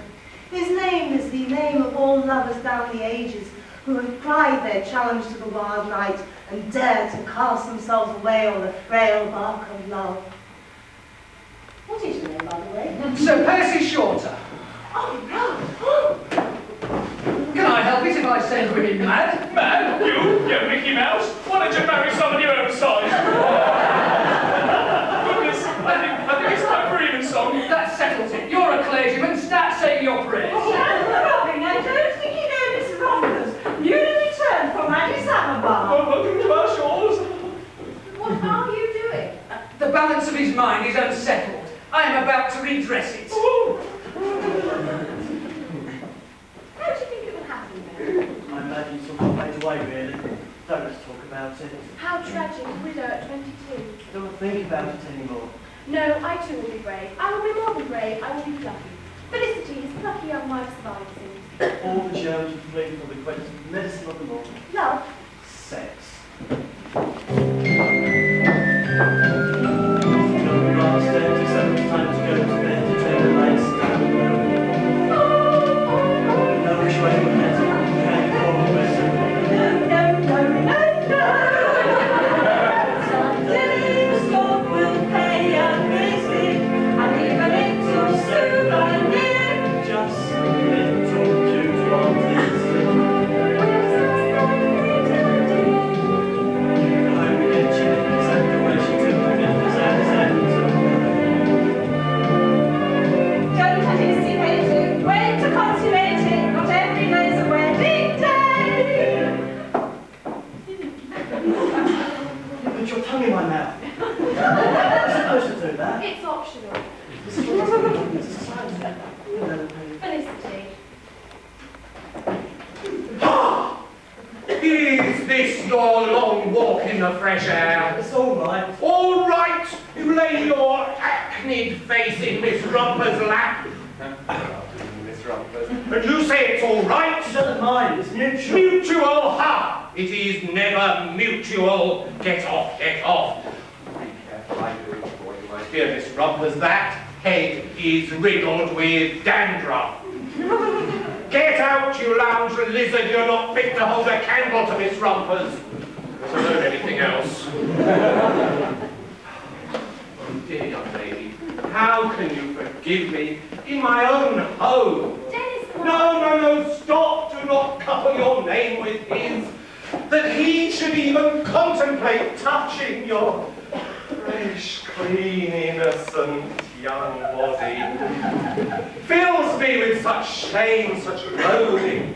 His name is the name of all lovers down the ages who have cried their challenge to the wild night and dared to cast themselves away on the frail bark of love. What is your name, by the way? Sir Percy Shorter. Oh, no. Can I help it if I send women mad? Man, you Mickey Mouse, why don't you marry someone your own size? Goodness, I think it's time for evensong. That settles it. You're a clergyman. Start saying your prayers. Throbbing, I don't think you know Miss Rumpers. Newly returned from Addis Ababa. Oh, welcome to our shores. What are you doing? The balance of his mind is unsettled. I am about to redress it. Oh. How do you think it will happen then? I imagine it's all fade away, really. Don't let's talk about it. How tragic, widow at 22. Don't think about it anymore. No, I too will be brave. I will be more than brave, I will be plucky. Felicity, his plucky young wife survives him. All the germs and flavors of the greatest medicine of them all. Love. Sex. Upstairs, it's time to go to bed to take the lights down. No which way we're headed. Can't promise. Someday the stork will pay a visit and leave a little souvenir. Just a little cute artistic. I hope we get chickens and the way she took the business out of Don't anticipate it, wait to consummate it, not every day's a wedding day. Put your tongue in my mouth. I'm supposed to do that. It's optional. This is what it's like in society. You know, Felicity. Is this your long walk in the fresh air? it's all right. All right, you lay your acned face in Miss Rumpers' lap. Miss Rumpers. And you say it's all right? She doesn't mind. It's mutual. Mutual, ha! It is never mutual. Get off, get off. Be careful, I do it for you, my dear Miss Rumpers. That head is riddled with dandruff. Get out, you lounge lizard. You're not fit to hold a candle to Miss Rumpers. Let alone anything else. Oh, dear young lady, how can you forgive me in my own home? Dennis, No, stop. Do not couple your name with his. That he should even contemplate touching your fresh, clean, innocent young body fills me with such shame, such loathing.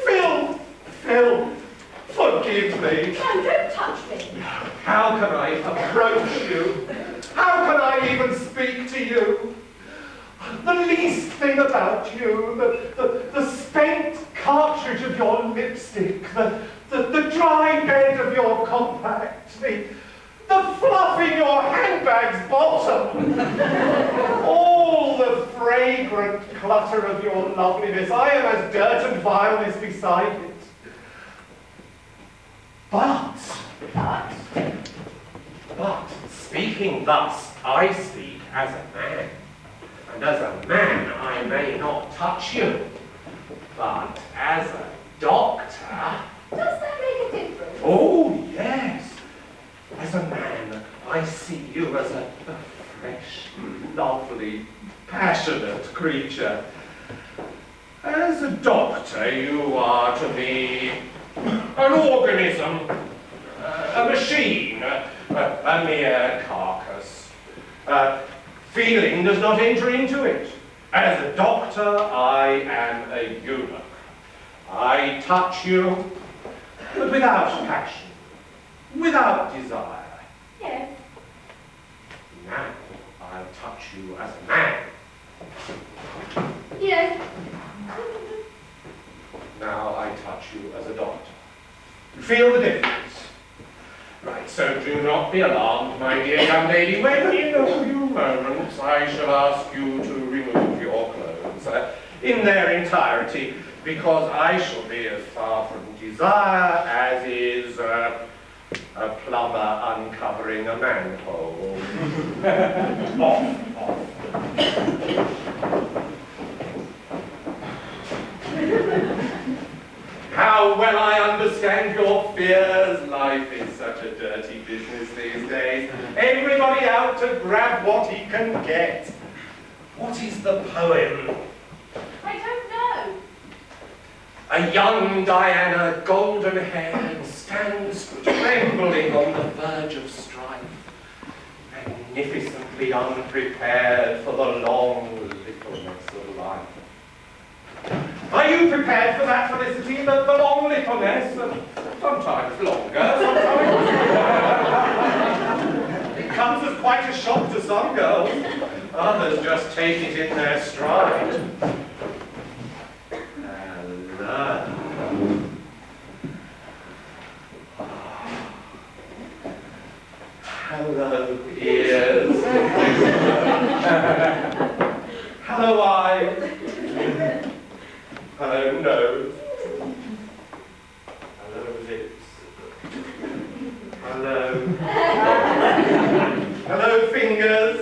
Phil, forgive me. no, don't touch me. How can I approach you? How can I even speak to you? The least thing about you, the spent cartridge of your lipstick, the dry bed of your compact, the fluff in your handbag's bottom, all the fragrant clutter of your loveliness. I am as dirt and vileness beside it. But, speaking thus, I speak as a man. And as a man, I may not touch you. But as a doctor... Does that make a difference? Oh, yes. As a man, I see you as a fresh, lovely, passionate creature. As a doctor, you are to me an organism, a machine, a mere carcass. Feeling does not enter into it. As a doctor, I am a eunuch. I touch you, but without passion, without desire. Yes. Now, I'll touch you as a man. Yes. Now I touch you as a doctor. You feel the difference? Right, so do not be alarmed, my dear young lady. When in a few moments I shall ask you to remove your clothes in their entirety, because I shall be as far from desire as is A plumber uncovering a manhole. Off. How well I understand your fears. Life is such a dirty business these days. Everybody out to grab what he can get. What is the poem? I don't know. A young Diana, golden-haired, stands trembling on the verge of strife, magnificently unprepared for the long littleness of life. Are you prepared for that, Felicity? The long littleness? Sometimes longer, sometimes... It comes as quite a shock to some girls. Others just take it in their stride. Hello, ears. Hello, eyes. Hello, nose. Hello, lips. Hello. Hello, fingers.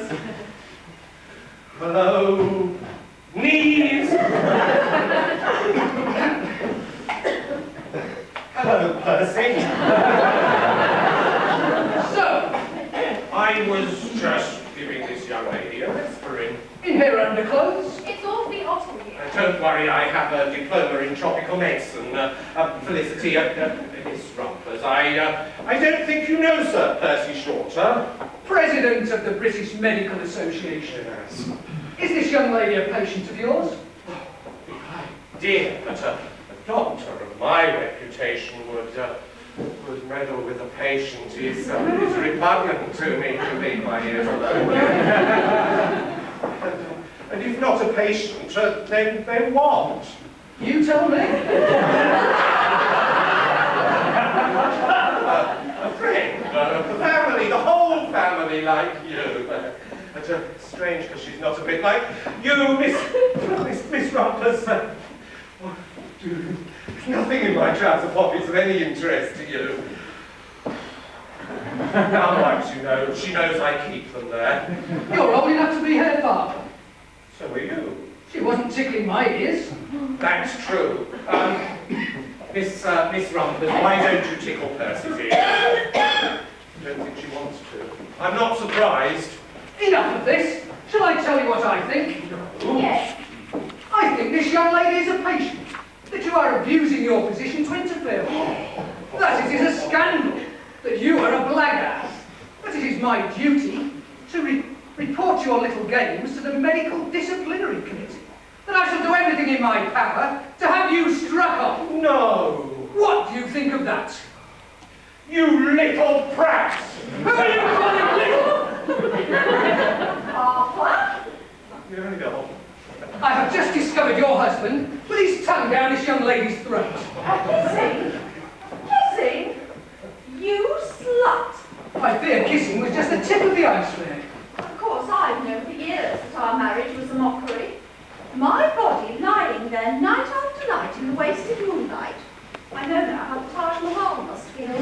Hello, knees. Hello, Percy. So, I was just giving this young lady an aspirin. in her underclothes. It's awfully hot in here. Don't worry, I have a diploma in tropical medicine. Felicity, Miss Rumpers, I don't think you know Sir Percy Shorter. President of the British Medical Association. Yes. Is this young lady a patient of yours? Dear, but a doctor of my reputation would meddle with a patient. Is repugnant to me to leave my ears alone. And if not a patient, then what? You tell me. A friend, the family, the whole family like you. But strange because she's not a bit like you, Miss Rumpers. Nothing in my trouser pockets of any interest to you. Unlike you know, she knows I keep them there. You're old enough to be her father. So are you. She wasn't tickling my ears. That's true. Miss Rumpers, why don't you tickle Percy's ears? I don't think she wants to. I'm not surprised. Enough of this. Shall I tell you what I think? Yes. I think this young lady is a patient. That you are abusing your position to interfere. That it is a scandal. That you are a blackguard. That it is my duty to report your little games to the Medical Disciplinary Committee. That I shall do everything in my power to have you struck off. No. What do you think of that? You little prat! Who are you calling little? Papa? No. I have just discovered your husband with his tongue down this young lady's throat. Kissing? Kissing? You slut! I fear kissing was just the tip of the iceberg. Of course, I've known for years that our marriage was a mockery. My body lying there night after night in the wasted moonlight. I know now how the Taj Mahal must feel.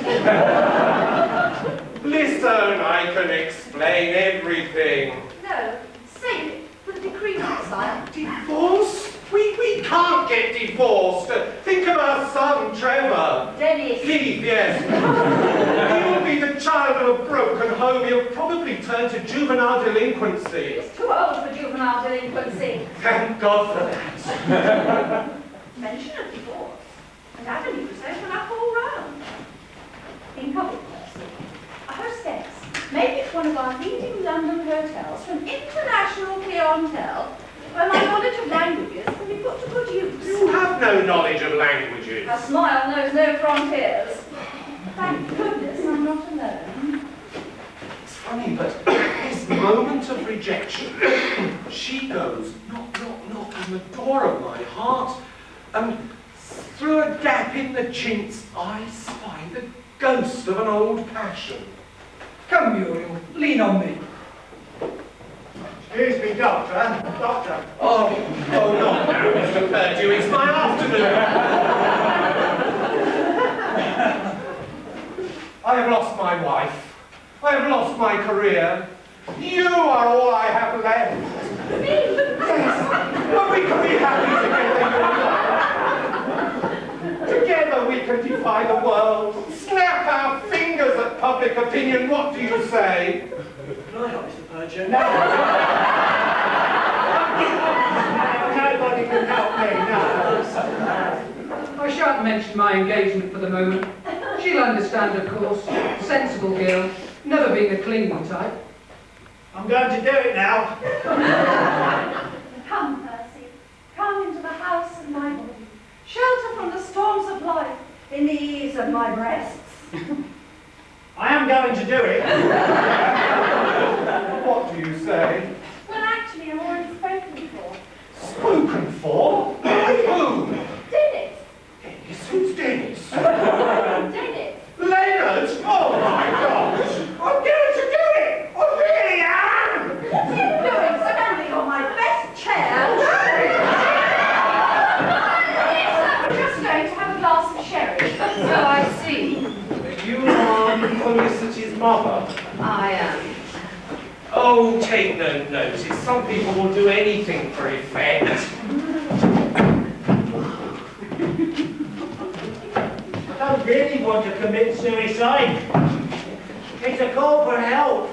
Listen, I can explain everything. No, save it for the decree sire. Divorce? We can't get divorced. Think of our son, Trevor. Dennis. Keith, yes. He will be the child of a broken home. He'll probably turn to juvenile delinquency. He's too old for juvenile delinquency. Thank God for that. Mention of divorce. And Adam even says when I call round. In public person, a hostess, maybe it's one of our leading London hotels from international clientele, where my knowledge of languages can be put to good use. You have no knowledge of languages. A smile knows no frontiers. Thank goodness I'm not alone. It's funny, but at this moment of rejection, she goes, knock, knock, knock on the door of my heart, and through a gap in the chintz, I spy the ghost of an old passion. Come, Muriel, lean on me. Excuse me, Doctor. Doctor. Oh, not now, Mr. Perdue. It's my afternoon. I have lost my wife. I have lost my career. You are all I have left. Me? Yes, but we can be happy together. Together we can defy the world. Snap our fingers at public opinion. What do you say? Can I help, Mr. Purgeon? Nobody can help me, no. I shan't mention my engagement for the moment. She'll understand, of course. Sensible girl, never been a clinging type. I'm going to do it now. Come, Percy. Come into the house of my body. Shelter from the storms of life in the ease of my breasts. I am going to do it. What do you say? Well, actually, I'm already spoken for. Spoken for? By whom? Dennis. Dennis? Who's Dennis? Dennis. Leonard? Oh my gosh! I'm going to do it! I really am! What are you doing standing on my best chair? I'm just going to have a glass of sherry. So I see. You are Felicity's mother. I am. Oh, take no notice. Some people will do anything for effect. I don't really want to commit suicide. It's a call for help.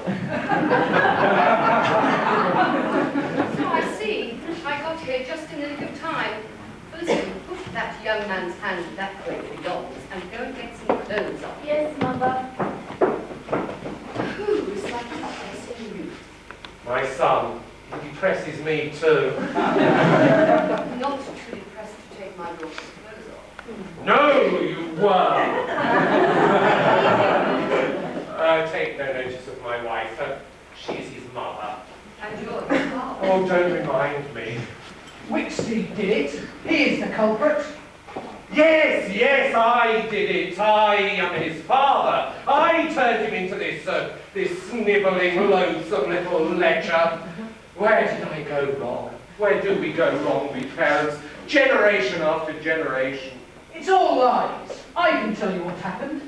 So I see. I got here just in the nick of time. Felicity, push that young man's hand that way for yours and go and get some clothes on. Yes, Mother. Who is that depressing you? My son, he depresses me too. Not too depressed to take my daughter's clothes off. No, you were. Take no notice of my wife. She is his mother. And you're his father. Oh, don't remind me. Wicksteed did it. He is the culprit. Yes, yes, I did it. I am his father. I turned him into this snivelling, loathsome little ledger. Where did I go wrong? Where do we go wrong, we parents? Generation after generation. It's all lies. I can tell you what happened.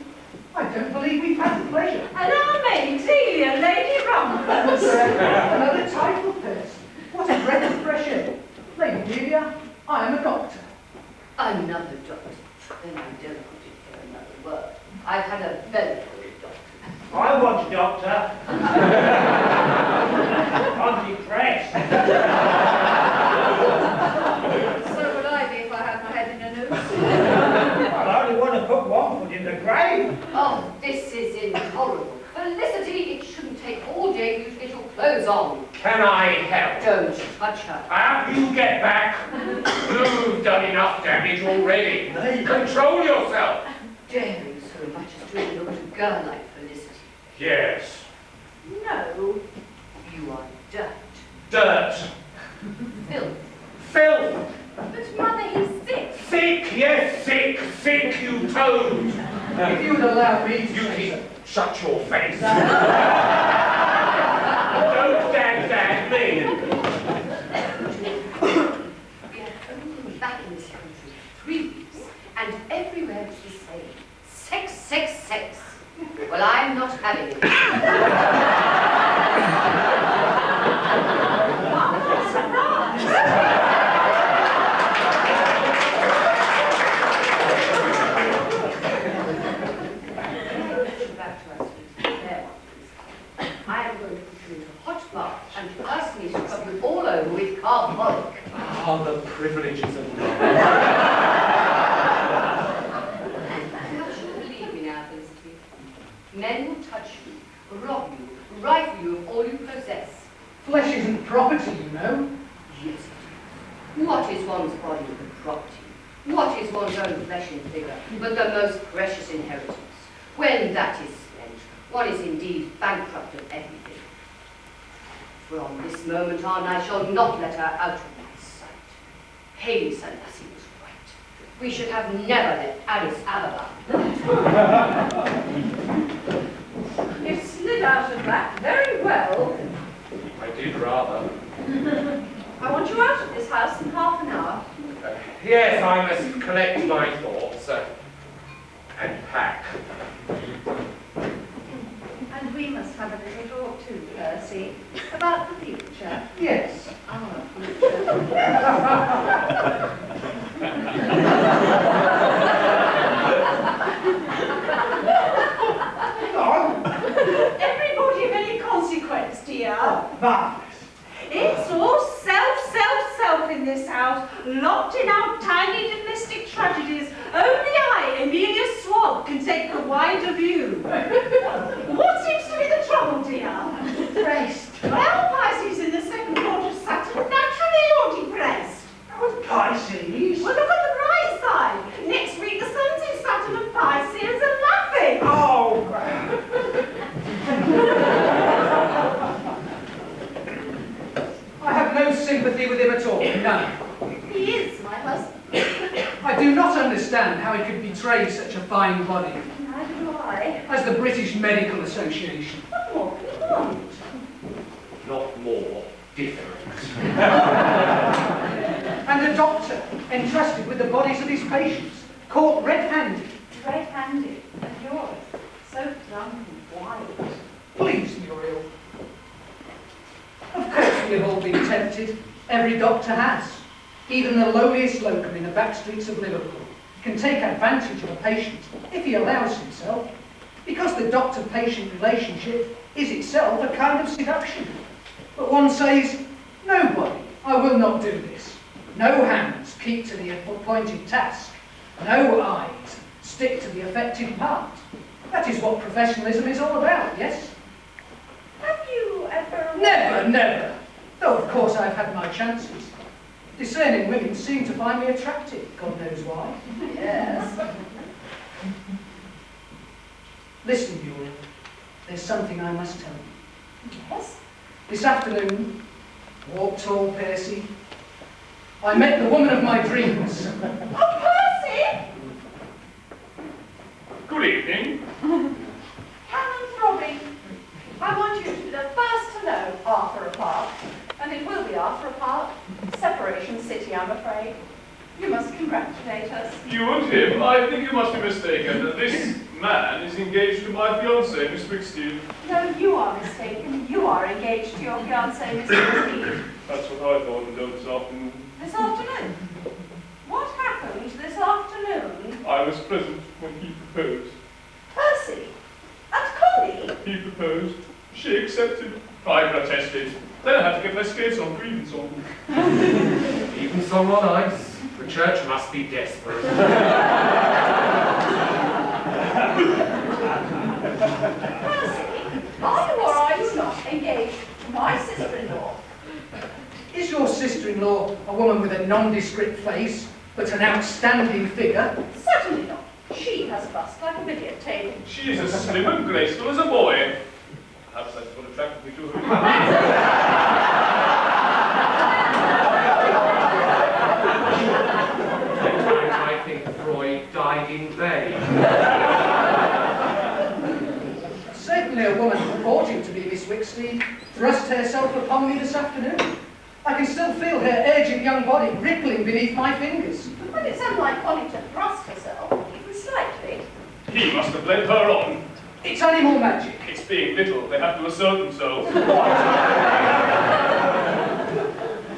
I don't believe we've had the pleasure. And our maid, Celia, Lady Rumpers. Another title person. What a breath of fresh air. Lady Delia, I am a doctor. Another doctor. Then I don't want to hear another word. I've had a very good doctor. I want a doctor. I'm depressed. So would I be if I had my head in a noose. I only want to put one foot in the grave. Oh, this is intolerable. Felicity, it shouldn't take all day for you to get your clothes on. Can I help? Don't touch her. Have you get back? You've done enough damage already. Control yourself. Daring so much as to look at a girl like Felicity. Yes. No, you are dirt. Dirt. Filth. Filth. But Mother, he's sick. Sick, yes, sick, sick, you toad. If you would allow me to You say keep, so. shut your face. Don't dag me. We have only been back in this country 3 weeks, and everywhere it's the same. Sex, sex, sex. Well, I'm not having it. I am going to put you into a hot bath and personally scrub you all over with carbolic. Ah, the privileges of life. Perhaps you'll believe me now, Felicity. Men will touch you, rob you, rifle you of all you possess. Flesh isn't property, you know. Yes, it is. What is one's body but property? What is one's own flesh and figure but the most precious inheritance? When that is spent, one is indeed bankrupt of everything. From this moment on, I shall not let her out of my sight. Habeas Corpus was right. We should have never let Addis Ababa. You slid out of that very well. I did rather. I want you out of this house in half an hour. Yes, I must collect my thoughts and pack. have a little talk too, Percy, about the future. Yes. Our future. Everybody of any consequence, dear. Marvellous. It's all self in this house, locked in our tiny domestic tragedies. Only I, Amelia Swabb, can take a wider view. What seems to be the trouble, dear? Depressed. Well, Pisces in the second quarter of Saturn, naturally you're depressed. With Pisces? Well, look at the bright side. Next week the sun's in Saturn and Pisces are laughing. Oh, I have no sympathy with him at all, none. He is my husband. I do not understand how he could betray such a fine body Neither do I. as the British Medical Association. What more can you want? Not more, different. And a doctor entrusted with the bodies of his patients, caught red-handed. Red-handed, and yours. So drunk and wild. Please, Muriel. Of course we have all been tempted. Every doctor has. Even the lowliest locum in the back streets of Liverpool can take advantage of a patient if he allows himself, because the doctor-patient relationship is itself a kind of seduction. But one says, nobody, I will not do this. No hands keep to the appointed task. No eyes stick to the affected part. That is what professionalism is all about, yes? Have you ever... Never, never. Though, of course, I've had my chances. Discerning women seem to find me attractive, God knows why. Yes. Listen, Muriel, there's something I must tell you. Yes? This afternoon, walk tall, Percy, I met the woman of my dreams. Oh, Percy! Good evening. Canon Throbbing, I want you to be the first to know after a part, and it will be after a part. Separation City, I'm afraid. You must congratulate us. You and him? I think you must be mistaken. This man is engaged to my fiancée, Miss Wicksteed. No, you are mistaken. You are engaged to your fiancée, Miss Wicksteed. That's what I thought until this afternoon. This afternoon? What happened this afternoon? I was present when he proposed. Percy? And Connie? He proposed. She accepted. I protested. Then I had to get my skates on for evensong. Evensong on ice. The church must be desperate. Percy, are you or are you not engaged to my sister-in-law? Is your sister-in-law a woman with a nondescript face, but an outstanding figure? Certainly not. She has a bust like a billiard table. She is as slim and graceful as a boy. Perhaps that's what attracted me to her. Sometimes I think Freud died in vain. Certainly a woman purporting to be Miss Wicksteed thrust herself upon me this afternoon. I can still feel her urgent young body rippling beneath my fingers. Well, it's unlike Connie to thrust herself, even slightly. He must have led her on. It's animal magic. It's being little. They have to assert themselves.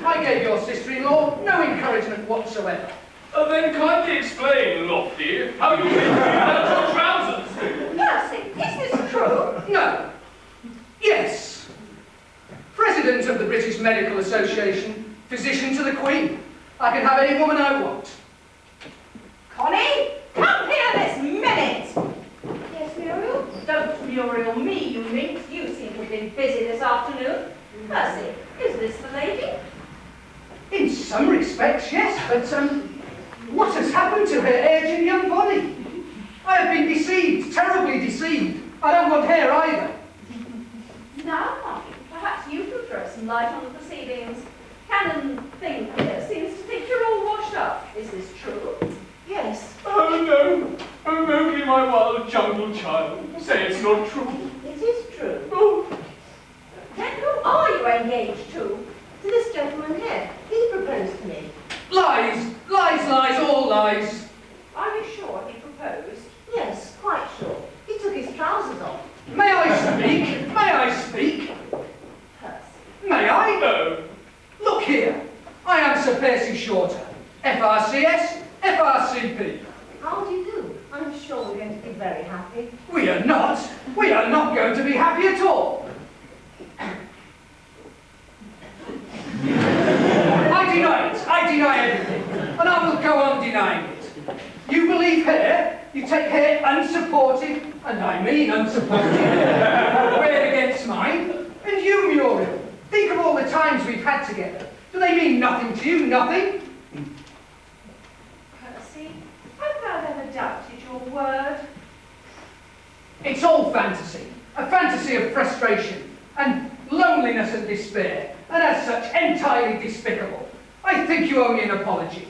I gave your sister-in-law no encouragement whatsoever. Then kindly explain, Lofty, how you came to be without your trousers. Percy, is this true? No. Yes. President of the British Medical Association, physician to the Queen. I can have any woman I want. Connie, come here this minute. Yes, Muriel? Don't Muriel me, you minx. You seem to have been busy this afternoon. Percy, is this the lady? In some respects, yes, but what has happened to her urgent young body? I have been deceived, terribly deceived. I don't want hair either. Now, Connie, perhaps you can throw some light on the proceedings. Canon thing here seems to think you're all washed up. Is this true? Yes, Oh no, Mowgli, my wild jungle child. Say it's not true. it is true. Oh, Then who are you engaged to? To this gentleman here. He proposed to me. Lies, lies, lies, all lies. Are you sure he proposed? Yes, quite sure. He took his trousers off. May I speak? May I I speak? Percy. May I? No. Look here. I am Sir Percy Shorter, FRCS, FRCP. How do you do? I'm sure we're going to be very happy. We are not. We are not going to be happy at all. I deny it. I deny everything. And I will go on denying it. You believe hair? You take hair unsupported, and I mean unsupported, wear against mine. And you, Muriel, think of all the times we've had together. Do they mean nothing to you? Nothing? Percy, have thou ever doubted your word? It's all fantasy. A fantasy of frustration and loneliness and despair, and as such entirely despicable. I think you owe me an apology.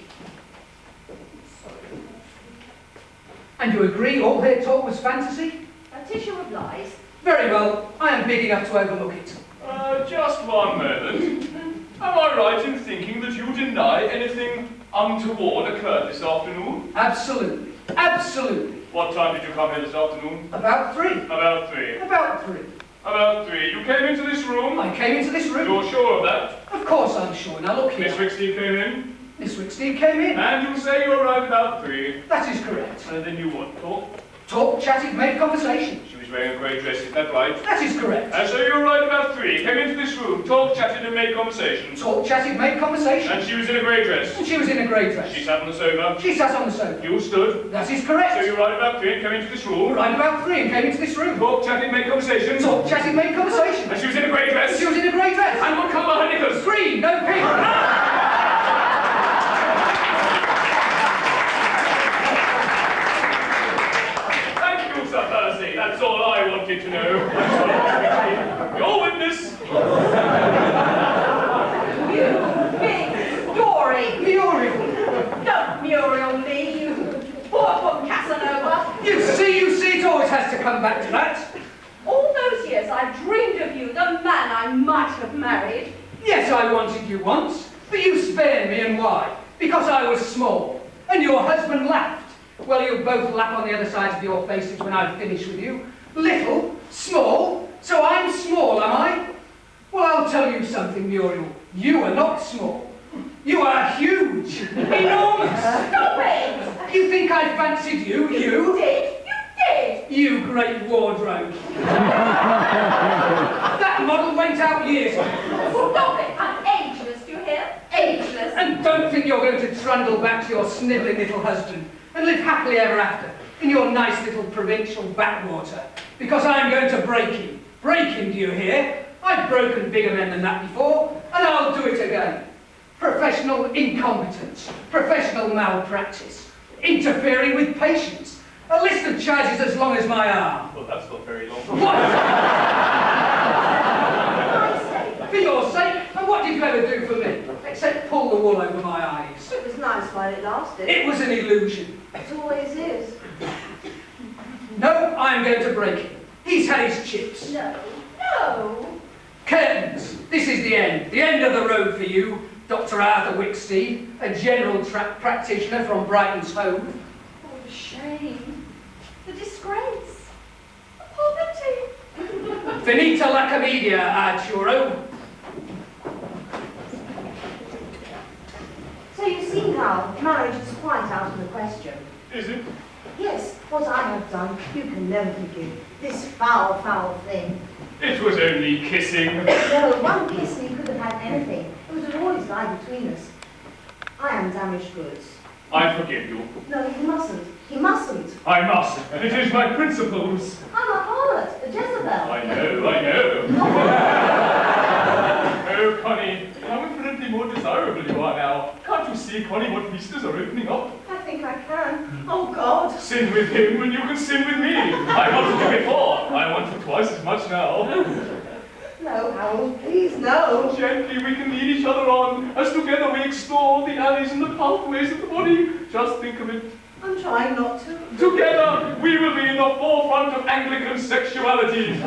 And you agree all her talk was fantasy? A tissue of lies. Very well, I am big enough to overlook it. Just one moment. Am I right in thinking that you deny anything untoward occurred this afternoon? Absolutely. Absolutely. What time did you come here this afternoon? About 3. About 3. About 3. About 3. You came into this room? I came into this room. You're sure of that? Of course I'm sure. Now look here. Miss Wicksteed came in? Miss Wicksteed came in. And you say you arrived about 3? That is correct. And then you what? Talk, chatted, made conversation. She was wearing a grey dress, is that right? That is correct. And so you arrived about 3, came into this room, talked, chatted and made conversation. Talk, chatted, made conversation. And she was in a grey dress? And she was in a grey dress. She sat on the sofa? She sat on the sofa. You stood? That is correct. So you arrived about 3 and came into this room? Arrived about 3 and came into this room. Talked, chatted, made conversation? Talk, chatted, made conversation. And she was in a grey dress? And she was in a grey dress. And what colour her knickers? Green, no pink. That's all I wanted to know. Your witness. You big story. Muriel. Don't Muriel me, you poor Casanova. You see, it always has to come back to that. All those years I dreamed of you, the man I might have married. Yes, I wanted you once, but you spared me, and why? Because I was small, and your husband laughed. Well, you'll both laugh on the other sides of your faces when I've finished with you. Little, small, so I'm small, am I? Well, I'll tell you something, Muriel. You are not small. You are huge, enormous. Stop it! You think I fancied you? You did! You did! You great wardrobe. That model went out years ago. Stop it! I'm ageless, do you hear? Ageless. And don't think you're going to trundle back to your snivelling little husband and live happily ever after in your nice little provincial backwater, because I'm going to break him. Break him, do you hear? I've broken bigger men than that before, and I'll do it again. Professional incompetence, professional malpractice, interfering with patients, a list of charges as long as my arm. Well, that's not very long. What? For your sake? And what did you ever do for me? Except pull the wool over my eyes. It was nice while it lasted. It was an illusion. It always is. No, I'm going to break him. He's had his chips. No. No. Curtains. This is the end of the road for you, Dr. Arthur Wicksteed, a general practitioner from Brighton's Hove. Oh, the shame. The disgrace. The poverty. Finita la commedia, Arturo. So you see now, marriage is quite out of the question. Is it? Yes, what I have done, you can never forgive. This foul, foul thing. It was only kissing. No, one kiss and he could have had anything. It would have always lie between us. I am damaged goods. I forgive you. No, he mustn't. He mustn't. I must. It is my principles. I'm a harlot, a Jezebel. I know. Oh, Connie, how infinitely more desirable you are now. Can't you see, Connie, what vistas are opening up? I think I can. Oh, God. Sin with him when you can sin with me. I wanted you before. I want you twice as much now. No, Harold, please, no. Gently we can lead each other on, as together we explore the alleys and the pathways of the body. Just think of it. I'm trying not to. Together, we will be in the forefront of Anglican sexuality.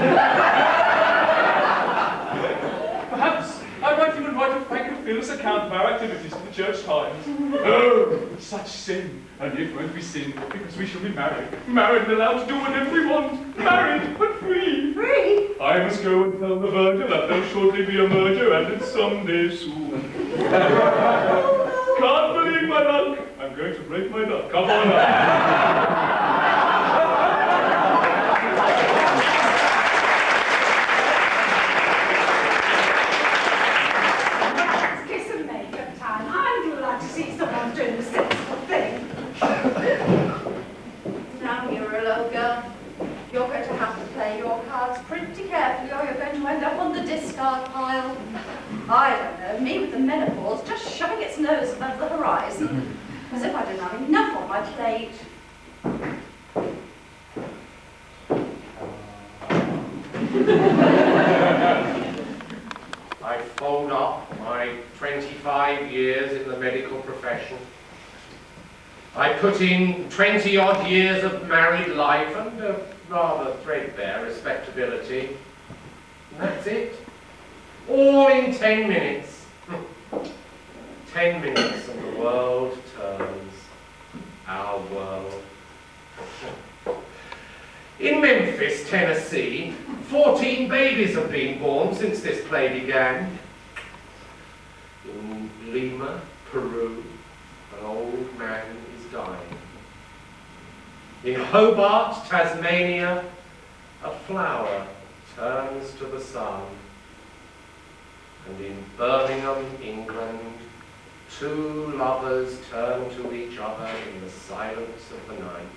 Perhaps I might even write a Frank fill us account of our activities for the Church Times. Oh, such sin, and yet won't we sin, because we shall be married. Married and allowed to do whatever we want. Married, but free. Free? I must go and tell the verger that there'll shortly be a merger, and it's someday soon. Can't believe my luck. I'm going to break my duck. Come on up. Doing the sensible thing. Now, Muriel, old girl, you're going to have to play your cards pretty carefully or you're going to end up on the discard pile. I don't know, me with the menopause just shoving its nose above the horizon, as if I didn't have enough on my plate. I fold up my 25 years in the medical profession. I put in 20-odd years of married life and a rather threadbare respectability. And that's it. All in 10 minutes. 10 minutes and the world turns. Our world. In Memphis, Tennessee, 14 babies have been born since this play began. In Lima, Peru, an old man is dying. In Hobart, Tasmania, a flower turns to the sun. And in Birmingham, England, two lovers turn to each other in the silence of the night.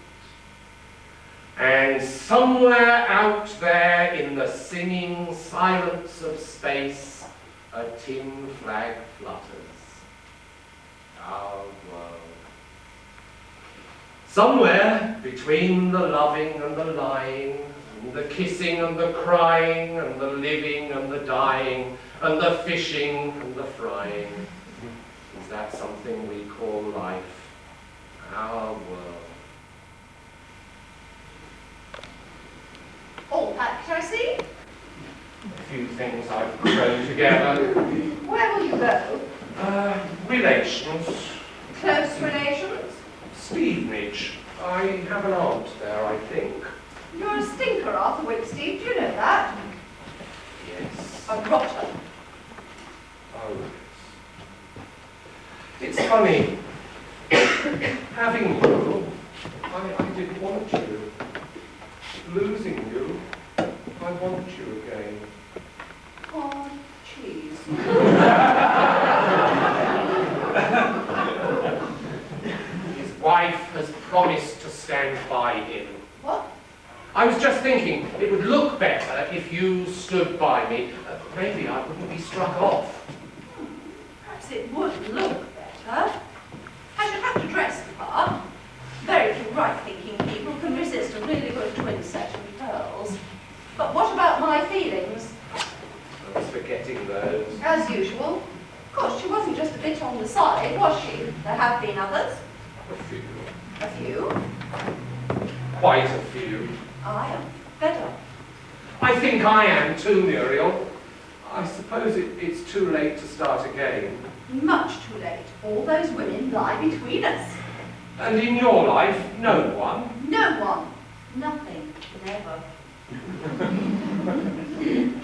And somewhere out there in the singing silence of space, a tin flag flutters. Our world. Somewhere between the loving and the lying, and the kissing and the crying, and the living and the dying, and the fishing and the frying, is that something we call life, our world. All packed, I see. A few things I've thrown together. Where will you go? Relations. Close relations? Stevenage. I have an aunt there, I think. You're a stinker, Arthur Wicksteed, do you know that? Yes. A rotter. Oh, yes. It's funny. Having you, I didn't want you. Losing you, I want you again. Oh, cheese. His wife has promised to stand by him. What? I was just thinking, it would look better if you stood by me. Maybe I wouldn't be struck off. Perhaps it would look better. I should have to dress the part. Very few right-thinking people can resist a really good twin set of pearls. But what about my feelings? I was forgetting those. As usual. Of course, she wasn't just a bit on the side, was she? There have been others. A few. A few. Quite a few. I am better. I think I am too, Muriel. I suppose it's too late to start again. Much too late. All those women lie between us. And in your life, no one? No one. Nothing. Never.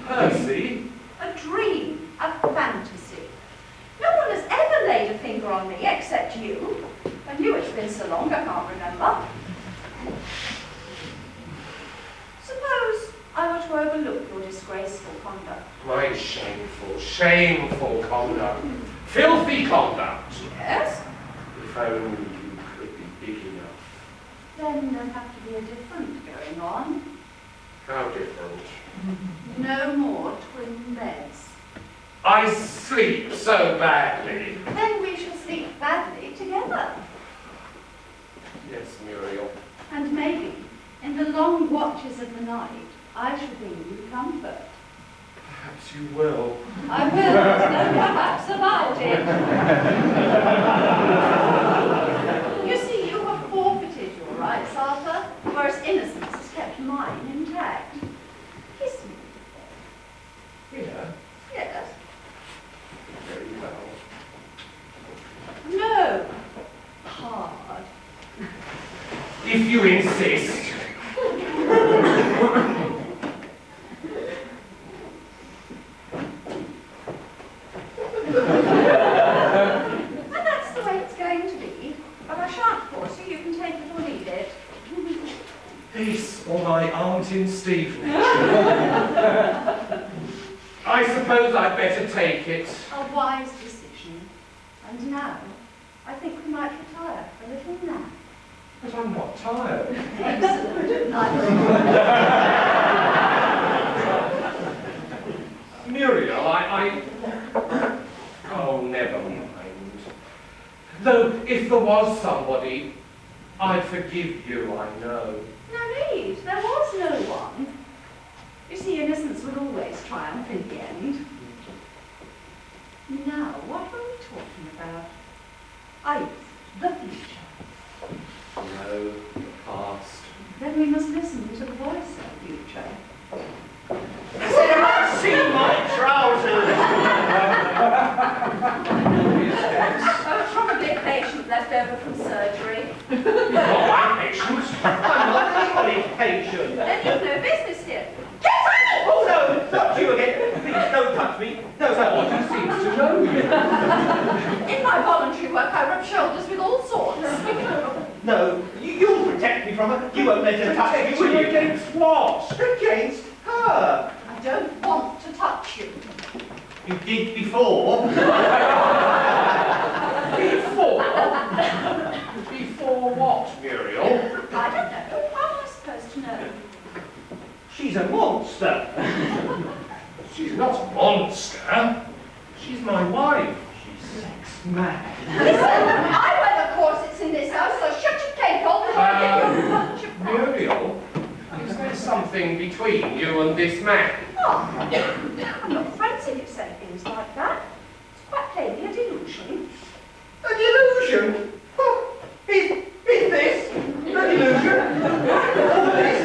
Percy? A dream. A fantasy. No one has ever laid a finger on me except you. And you, it's been so long I can't remember. Suppose I were to overlook your disgraceful conduct. My shameful, shameful conduct. Filthy conduct. Yes? If only you could be big enough. Then there'd have to be a different going on. How different? No more twin beds. I sleep so badly. Then we shall sleep badly together. Yes, Muriel. And maybe, in the long watches of the night, I shall bring you comfort. Perhaps you will. I will, there's no perhaps about it. You see, you have forfeited your rights, Arthur, whereas innocence has kept mine intact. Kiss me. Here? Yes. Very well. if you insist. And that's the way it's going to be. But I shan't force you. You can take it or leave it. Peace or my aunt in Stevenage. I suppose I'd better take it. A wise decision. And now, I think we might retire for a little nap. But I'm not tired. Excellent. Muriel, Oh, never mind. Though, if there was somebody, I'd forgive you, I know. No need. There was no one. You see, innocence would always triumph in the end. Now, what were we talking about? The future. No, the past. Then we must listen to the voice of the future. See my trousers! Probably a patient left over from surgery. Not my patient. I'm not anybody's patient. Then you've no business here. Oh no, not you again. Please don't touch me. No, Somebody seems to know you. In my voluntary work, I rub shoulders with all sorts. No, you'll protect me from her. You won't let her touch me, will you? Against what? Against her. I don't want to touch you. You did before. Before? Before what, Muriel? I don't know. How am I supposed to know? She's a monster. She's not a monster. She's my wife. She's sex mad. Listen, I wear the corsets in this house, so shut your cake hole before I get you a bunch of Muriel, is there something between you and this man? Oh, I'm not friends if you say things like that. It's quite plainly a delusion. A delusion? Oh, is this a delusion? All this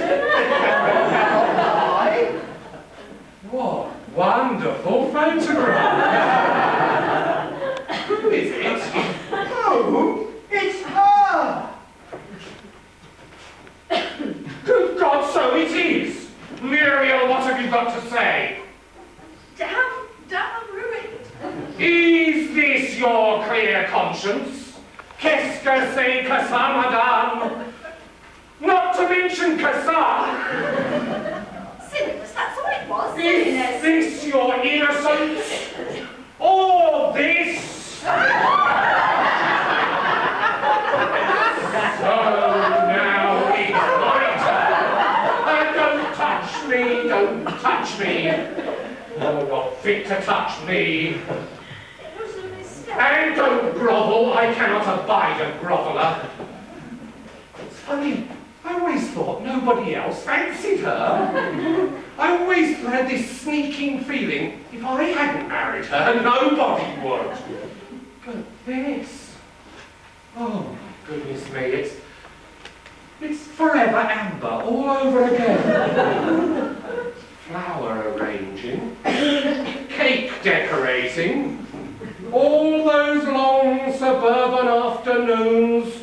cannot lie. What wonderful photograph! Who is it? Oh, it's her. Good God, so it is! Muriel, what have you got to say? Damn ruined. Is this your clear conscience? Qu'est-ce que c'est que ça, madame? Not to mention que ça! Silliness, that's all it was. Is Silliness. this your innocence? Or this? So now it's my turn. Don't touch me, don't touch me. You're not fit to touch me. It was a mistake. And don't grovel, I cannot abide a groveler. It's funny, I always thought nobody else fancied her. I always had this sneaking feeling if I hadn't married her, nobody would. But this, oh my goodness me, it's forever amber all over again. Flower arranging, cake decorating, all those long suburban afternoons.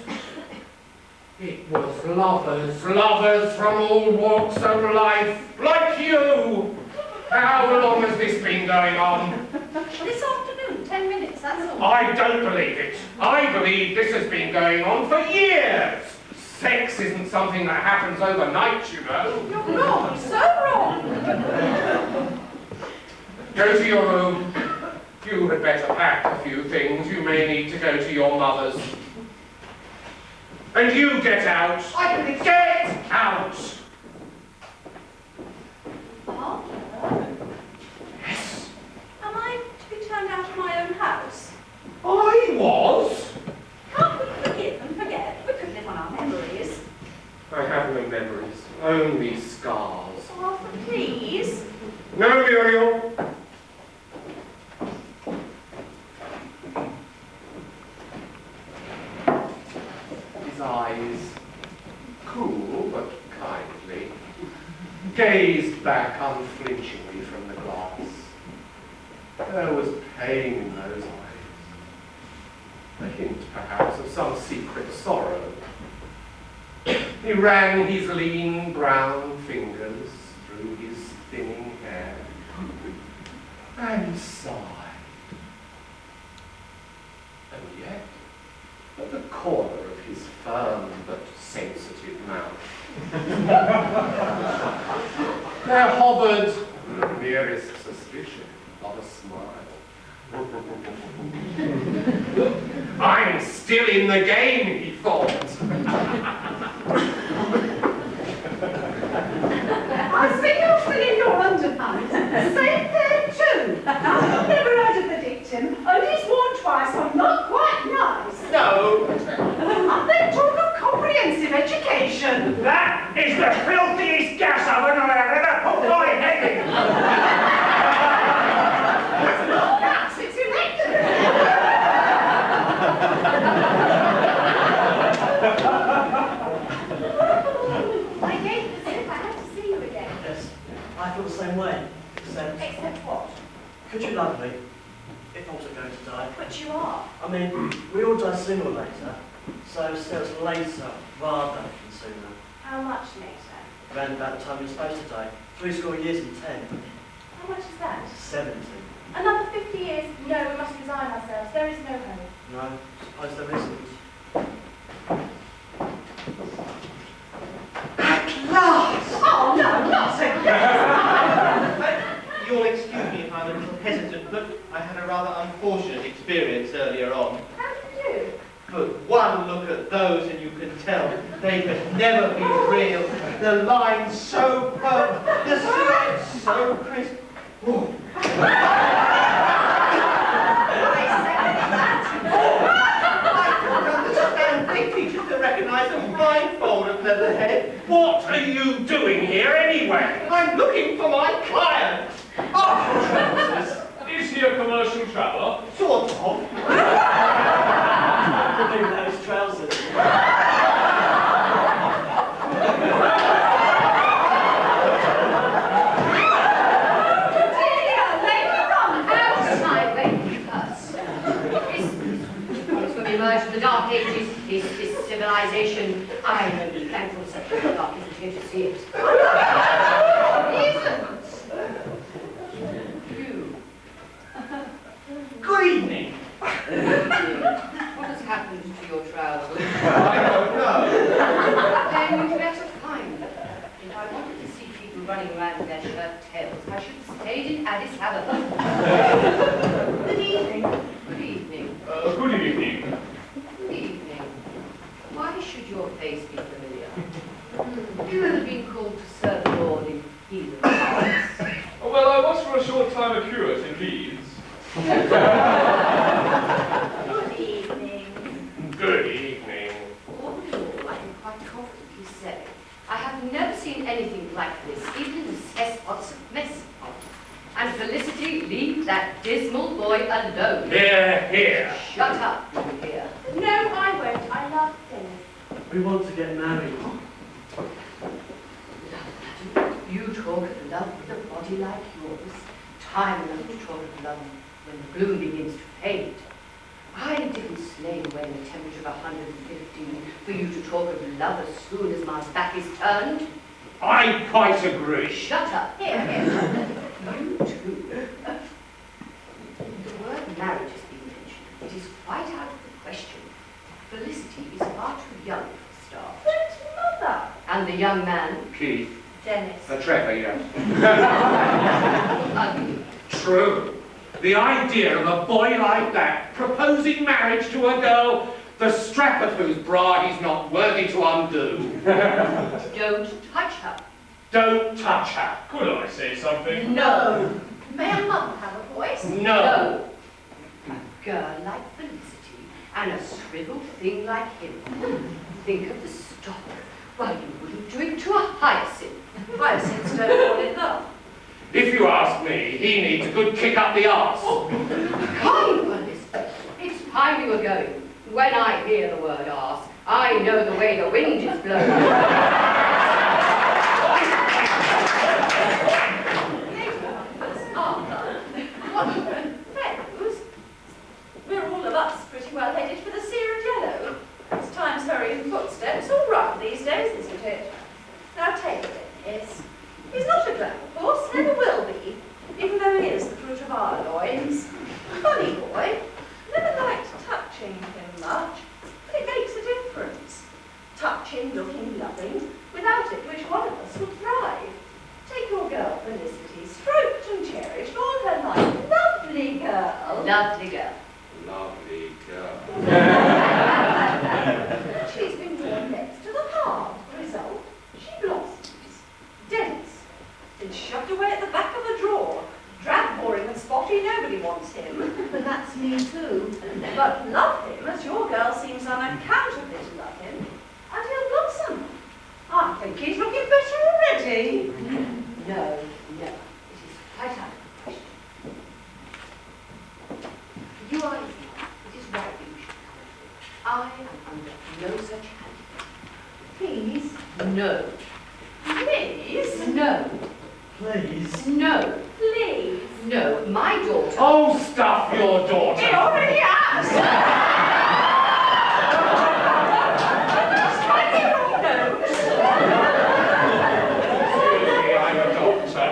It was lovers from all walks of life, like you. How long has this been going on? This afternoon, 10 minutes, that's all. I don't believe it. I believe this has been going on for years. Sex isn't something that happens overnight, you know. You're wrong, so wrong. Go to your room. You had better pack a few things. You may need to go to your mother's. And you get out. Get out! Father? Yes, Am I to be turned out of my own house? I was. Can't we forgive and forget? We could live on our memories. I have no memories, only scars. Arthur, please. No, Muriel. His eyes, cool but kindly, gazed back unflinchingly from the glass. There was pain in those eyes, a hint perhaps of some secret sorrow. He ran his lean brown fingers through his thinning hair and sighed. And yet, at the corner of his firm but sensitive mouth, there hovered the merest suspicion of a smile. I'm still in the game, he thought. I see you're still in your underpants. Safe there too. Never heard of the dictum. Only sworn twice, I'm not quite nice. No. And then talk of comprehensive education. That is the filthiest gas oven I have ever put my head in. It's not gas, it's electric. I gave the slip. I have to see you again. Yes, I feel the same way. Except what? Could you love me if I wasn't going to die? But you are. I mean, we all die sooner or later, so it's later rather than sooner. How much later? Around about the time you're supposed to die. 3 score years and 10. How much is that? 70. Another 50 years? No, we must resign ourselves. There is no hope. No, suppose there isn't. At last! Oh no, not again. You'll excuse me if I'm a little hesitant, but I had a rather unfortunate experience earlier on. How did you do? But one look at those and you can tell they could never be real. The lines so firm, the stripes so crisp. Oh. I can't understand they teachers to recognise a blindfold of Leatherhead. What are you doing here anyway? I'm looking for my client. Oh, Is he a commercial traveller? sort of. Maybe that is trousers. Dear Lady Rumpers. Out my way, purse. This will be merged with the Dark Ages, this civilization. I'm only thankful such a dark isn't here to see it. You. Good evening. What has happened to your trousers? I don't know. Then you'd better find them. If I wanted to see people running around with their shirt tails, I should have stayed in Addis Ababa. Good evening. Good evening. Good evening. Good evening. Why should your face be familiar? Have you ever been called to serve the Lord in heathen parts? Well, I was for a short time a curate in Leeds. Good evening. Good evening. All in all, I can quite confidently say I have never seen anything like this, even in the cesspools of mess pot. And Felicity, leave that dismal boy alone. Here, here. Shut up, you here. No, I won't. I love things. We want to get married. You talk of love with a body like yours. Time enough to talk of love when the bloom begins to fade. I didn't slay away in a temperature of 115 for you to talk of love as soon as my back is turned. I quite agree. Shut up. Here, here. You too. The word marriage has been mentioned. It is quite out of the question. Felicity is far too young for the start. But mother. And the young man, Keith. Dennis. Trevor, yes. ugly. True. The idea of a boy like that proposing marriage to a girl, the strap of whose bra he's not worthy to undo. Don't touch her. Don't touch her. Could I say something? No. May a mother have a voice? No. A girl like Felicity and a shriveled thing like him. Think of the stock. Why, you wouldn't do it to a hyacinth. Hyacinths don't fall in love. If you ask me, he needs a good kick up the arse. Kind Elizabeth, it's time you were going. When I hear the word arse, I know the way the wind is blowing. Fellows, we're all of us pretty well headed for the Sierra Yellow. As times hurry in footsteps, all right these days, there's Lovely girl. Lovely girl. She's been born next to the heart. Result, she blossoms. Dense. Been shoved away at the back of the drawer. Drab, boring and spotty, nobody wants him. But that's me too. But love him, as your girl seems unaccountably to love him, and he'll blossom. I think he's looking better already. No, no. It is quite out of the question. You are his wife. It is right that you should come with me. I am under no such handicap. Please. No. Please? No. Please. No. Please. No. My daughter. Oh, stuff your He daughter. already has. Slightly wrong nose. Excuse me, I'm a doctor.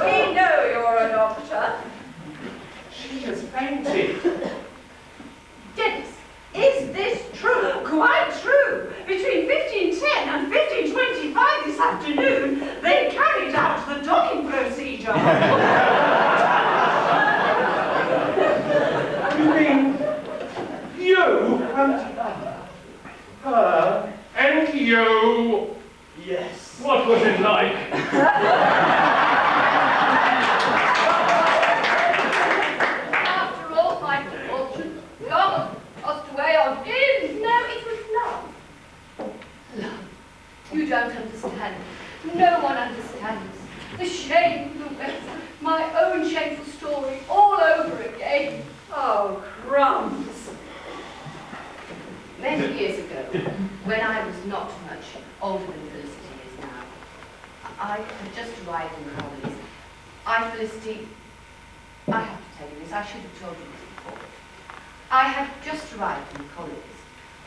We know you're a doctor. She has fainted. Dennis, is this true? Quite true. Between 15:10 and 15:25 this afternoon, they carried out the docking procedure. You mean you and her and you? Yes. What was it like? After all my fortune, God passed away on him. No, it was love. Love. You don't understand. No one understands. The shame, Louise. My own shameful story all over again. Oh, crumbs. Many years ago, when I was not much older than Felicity is now, I had just arrived in the colonies. Felicity, I have to tell you this, I should have told you this before. I had just arrived in the colonies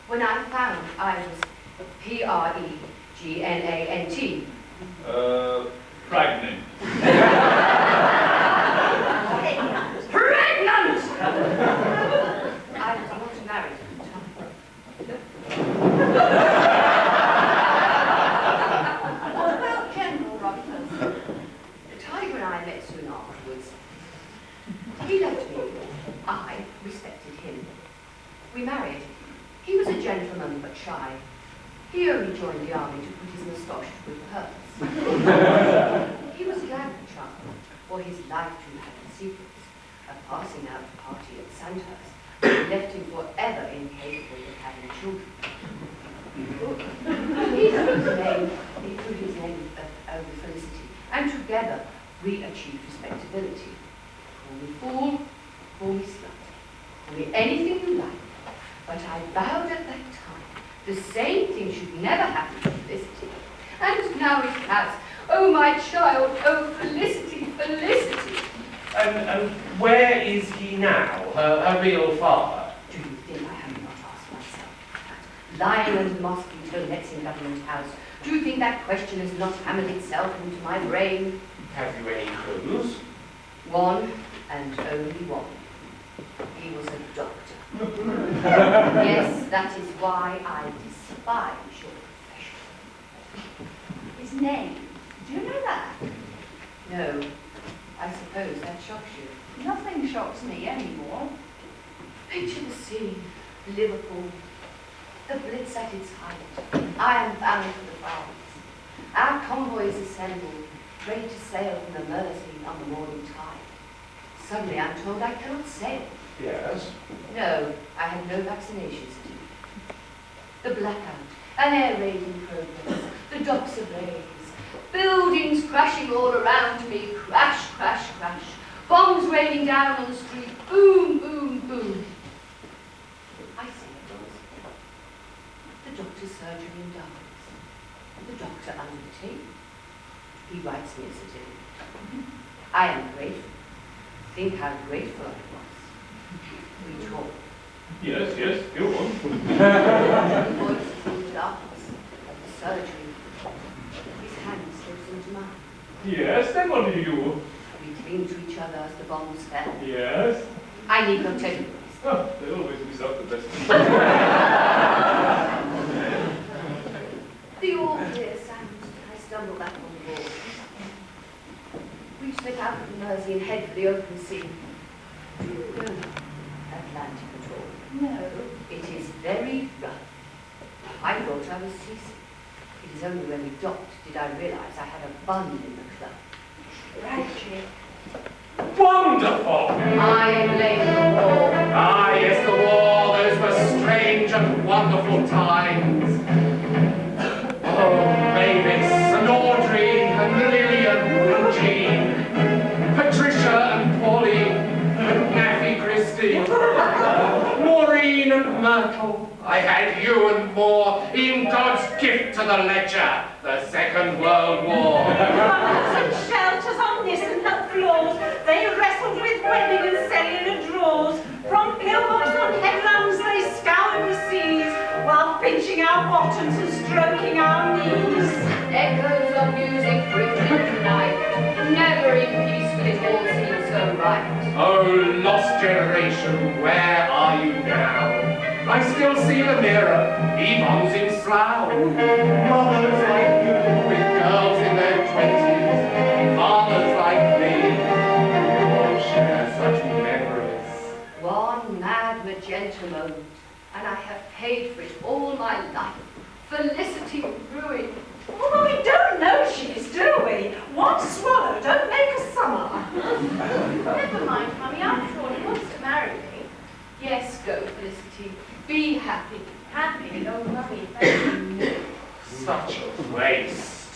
when I found I was pregnant. Pregnant. Pregnant! I was not married at the time. What about General Rumpers? The tiger and I met soon afterwards. He loved me. I respected him. We married. He was a gentleman but shy. He only joined the army to put his moustache to good purpose. He was glad the child, for his life too had its secrets. A passing out party at Sandhurst left him forever incapable of having children. He threw his name over Felicity, and together we achieved respectability. Call me fool, call me slut, call me anything you like. But I vowed at that time the same thing should never happen to Felicity. And now it has. Oh, my child, oh, Felicity, Felicity. And where is he now, her real father? Do you think I have not asked myself that? Lying and mosquito nets in Government House. Do you think that question has not hammered itself into my brain? Have you any clues? One and only one. He was a doctor. Yes, that is why I despise your profession. His name. Do you know that? No, I suppose that shocks you. Nothing shocks me anymore. Picture the scene. Liverpool. The Blitz at its height. I am bound for the France. Our convoy is assembled, ready to sail from the Mersey on the morning tide. Suddenly I'm told I cannot sail. Yes. No, I had no vaccination certificate. The blackout, an air raid in progress, the docks ablaze, buildings crashing all around me, crash, crash, crash, bombs raining down on the street, boom, boom, boom. I see it was. The doctor's surgery in Darkness. The doctor undertaken. He writes me a certificate. I am grateful. Think how grateful I was. We talk. Yes, go on. The voices in the darkness of the surgery. His hand slips into mine. Yes, then what do you do? We cling to each other as the bombs fell. Yes. I need not tell you this. Oh, they always result the best. The all clear sounds. I stumble back on the wall. We slip out of the Mersey and head for the open sea. No, No. It is very rough. I thought I was seasick. It is only when we docked did I realise I had a bun in the club. Tragic. Wonderful! I blame the war. Ah, yes, the war. Those were strange and wonderful times. Oh, Mavis and Audrey and Lillian and Jean, Patricia and Pauline and Naffy Christie, Maureen and Myrtle. I had you and more in God's gift to the ledger, the Second World War. Plumbers and shelters on this and that floors, they wrestled with webbing and cellular drawers. From pillbox on headlands they scoured the seas, while pinching our bottoms and stroking our knees. Echoes of music drifting tonight. Never in peace will it all seem so right. Oh, lost generation, where are you now? I still see the mirror, Yvonne's in Slough. Mothers like you, with girls in their 20s. Fathers like me, we all share such memories. One mad magenta moment, and I have paid for it all my life. Felicity ruined. Oh, we don't know she's, do we? One swallow don't make a summer. Never mind, Mummy. After all, he wants to marry me. Yes, go, Felicity. Be happy. Happy? Oh, Mummy, thank you. Such a waste.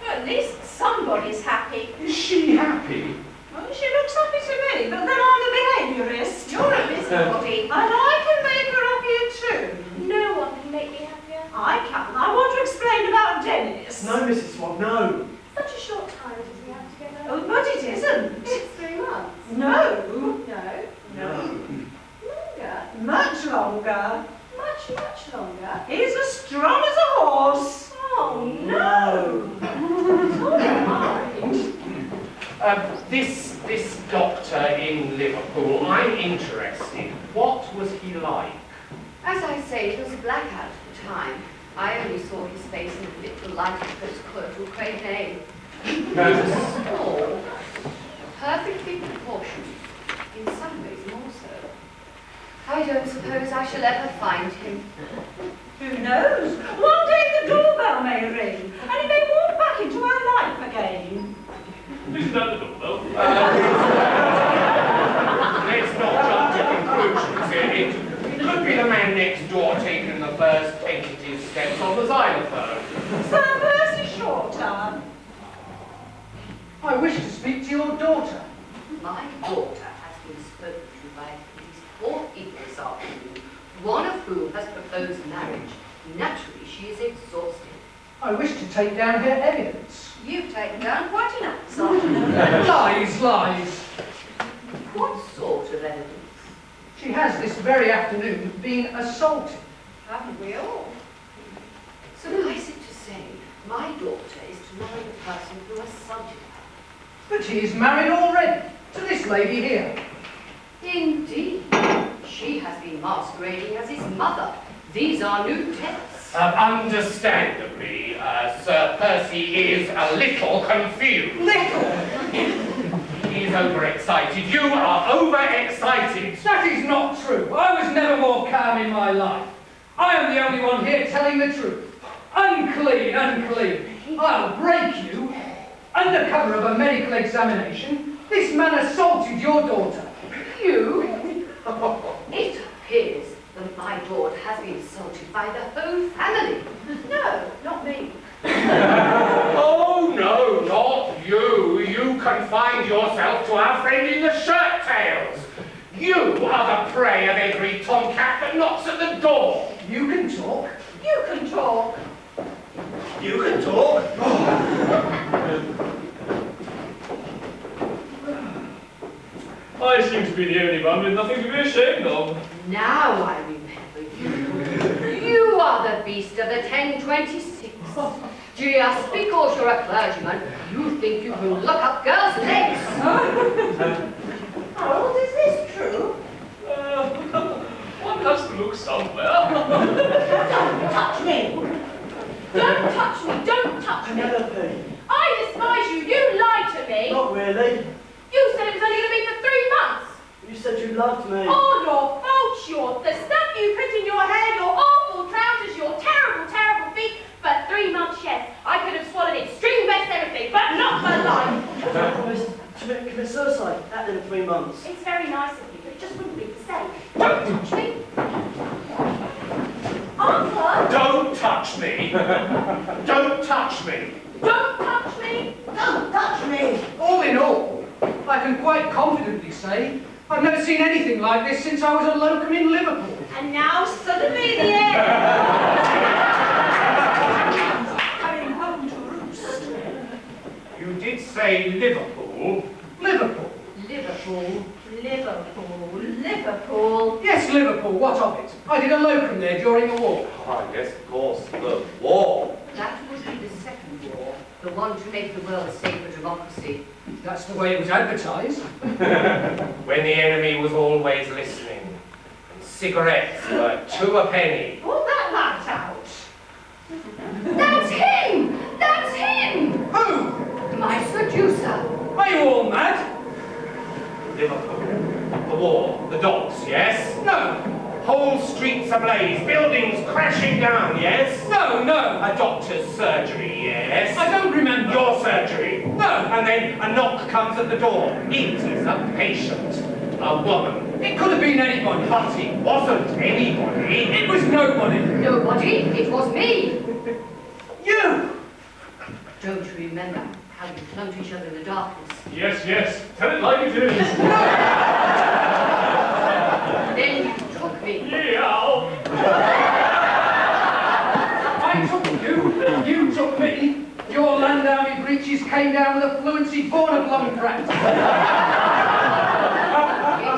Well, at least somebody's happy. Is she happy? Oh, she looks happy to me, but then I'm a behaviourist. You're a busybody. And I can make her happier too. No one can make me happier. I can. I want to explain about Dennis. No, Mrs. Swabb, no. Such a short time did we have together. Oh, but it isn't. It's 3 months. No. No. No. Longer. Much longer. Much, much longer. He's as strong as a horse. Oh, No. This doctor in Liverpool, I'm interested. What was he like? As I say, it was a blackout at the time. I only saw his face in the little light of post-coital crane name. He was small, perfectly proportioned, in some ways more so. I don't suppose I shall ever find him. Who knows? One day the doorbell may ring, and he may walk back into our life again. Isn't that the doorbell? Let's not jump to conclusions here. It could be the man next door taking the first tentative steps on the xylophone. Sir Percy Shorter. I wish to speak to your daughter. My daughter has been spoken to by at least 4 people this afternoon, one of whom has proposed marriage. Naturally, she is exhausted. I wish to take down her evidence. You've taken down quite enough this afternoon. Lies, lies. What sort of evidence? She has this very afternoon been assaulted. Haven't we all? Suffice it to say, my daughter is to marry the person who assaulted her. But he is married already to this lady here. Indeed. She has been masquerading as his mother. These are new texts. Understandably, Sir Percy is a little confused. He is overexcited. You are overexcited. That is not true. I was never more calm in my life. I am the only one here telling the truth. Unclean, unclean. I'll break you. Under cover of a medical examination, this man assaulted your daughter. You? It appears that my daughter has been assaulted by the Hove family. No, not me. Oh, no, not you. You confined yourself to our friend in the shirt tails. You are the prey of every tomcat that knocks at the door. You can talk. You can talk. You can talk. I seem to be the only one with nothing to be ashamed of. Now I remember you. You are the beast of the 1026. Just because you're a clergyman, you think you can look up girls' legs. Harold, is this true? One has to look somewhere. Don't touch me. Don't touch me, don't touch me. Penelope. I despise you, you lied to me. Not really. You said it was only going to be for 3 months. You said you loved me. All your fault, Shorter. Stand you putting your hair, your awful trousers, your terrible, terrible feet. For 3 months, yes, I could have swallowed it, string vest, everything, but not for life. I promised to commit suicide at the end of 3 months. It's very nice of you, but it just wouldn't be the same. Don't touch me. Arthur! Don't touch me! Don't touch me! Don't touch me! Don't touch me! All in all, I can quite confidently say I've never seen anything like this since I was a locum in Liverpool. And now, suddenly, the end. Coming home to roost. You did say Liverpool. Liverpool? Liverpool. Liverpool, Liverpool. Yes, Liverpool. What of it? I did a locum there during the war. Oh, yes, of course, the war. That would be the second war, the one to make the world a safer democracy. That's the way it was advertised. When the enemy was always listening, and cigarettes were 2 a penny. Pull that light out. That's him! That's him! Who? My seducer. Are you all mad? Liverpool, the war, the dogs, yes? No. Whole streets ablaze, buildings crashing down, yes? No, no. A doctor's surgery, yes? I don't remember. Your surgery? No. And then a knock comes at the door. It is a patient, a woman. It could have been anybody. But it wasn't anybody. It was nobody. Nobody. It was me. You. Don't you remember how you clung to each other in the darkness? Yes, yes. Tell it like it is. Then you took me. Meow. I took you. You took me. Your land army breeches came down with a fluency born of long practice.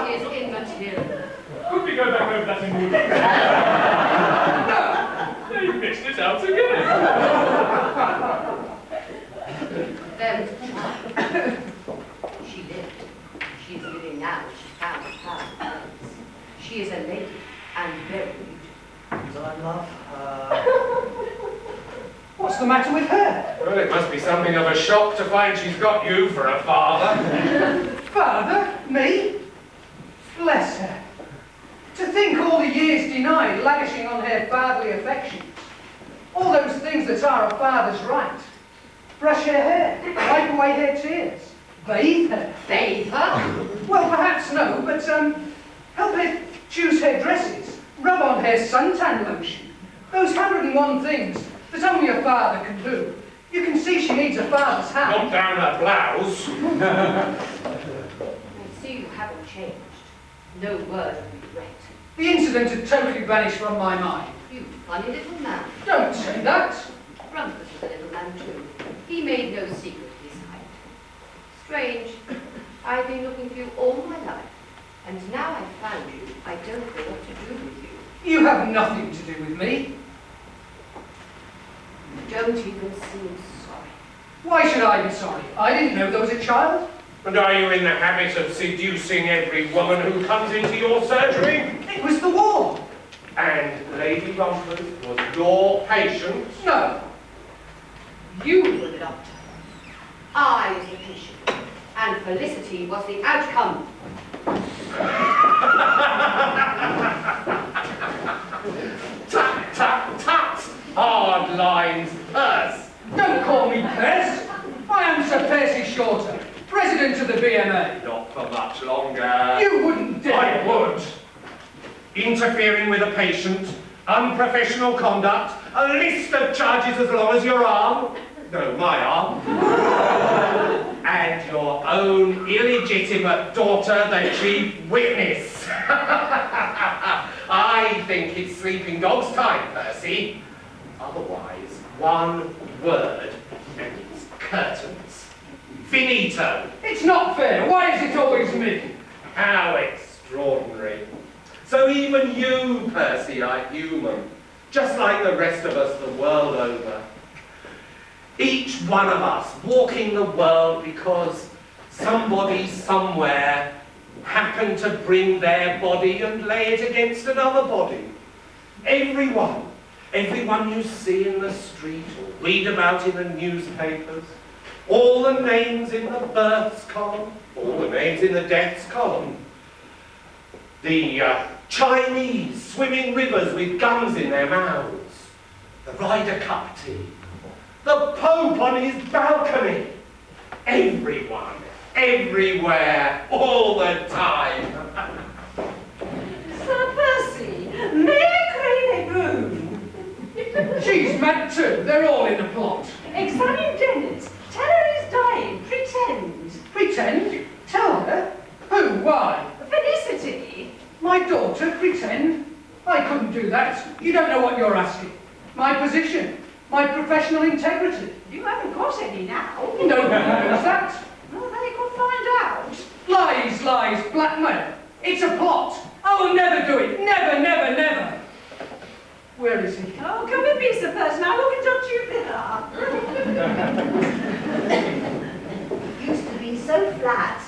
It is immaterial. Could we go back over that in more detail? You missed it out again. Then she lived. She's living now. She's found her friends. She is a lady and very beautiful. I love her. What's the matter with her? Well, it must be something of a shock to find she's got you for a father. Father? Me? Bless her. To think all the years denied, lavishing on her fatherly affections. All those things that are a father's right. Brush her hair, wipe away her tears, bathe her. Bathe her? Well, perhaps no, but help her choose her dresses, rub on her suntan lotion. Those 101 things that only a father can do. You can see she needs a father's hand. Knock down her blouse. I see you haven't changed. No word of regret. The incident had totally vanished from my mind. You funny little man. Don't say that. Rumpers was a little man too. He made no secret of his height. Strange. I've been looking for you all my life. And now I've found you, I don't know what to do with you. You have nothing to do with me. Don't even seem sorry. Why should I be sorry? I didn't know there was a child. And are you in the habit of seducing every woman who comes into your surgery? It was the war. And Lady Rumpers was your patient? No. You were the doctor. I was the patient. And felicity was the outcome. Tut, tut, tut! Hard lines, Perce! Don't call me Perce. I am Sir Percy Shorter, President of the BMA. Not for much longer. You wouldn't dare. I would. Interfering with a patient, unprofessional conduct, a list of charges as long as your arm. No, my arm. And your own illegitimate daughter, the chief witness. I think it's sleeping dog's time, Percy. Otherwise, one word and it's curtains. Finito. It's not fair. Why is it always me? How extraordinary. So even you, Percy, are human, just like the rest of us the world over. Each one of us walking the world because somebody somewhere happened to bring their body and lay it against another body. Everyone you see in the street or read about in the newspapers, all the names in the births column, all the names in the deaths column. The Chinese swim in rivers with guns in their mouths. The Ryder Cup team. The Pope on his balcony. Everyone, everywhere, all the time. Sir Percy, may boom. She's mad too. They're all in the plot. Examine Dennis. Tell her he's dying. Pretend. Pretend? Tell her? Who? Why? Felicity. My daughter? Pretend? I couldn't do that. You don't know what you're asking. My position. My professional integrity. You haven't got any now. Nobody knows that. Well, they could find out. Lies, lies, blackmail. It's a plot. I will never do it. Never, never, never. Where is he? Oh, come with me, Sir Percy. Now look into It used to be so flat.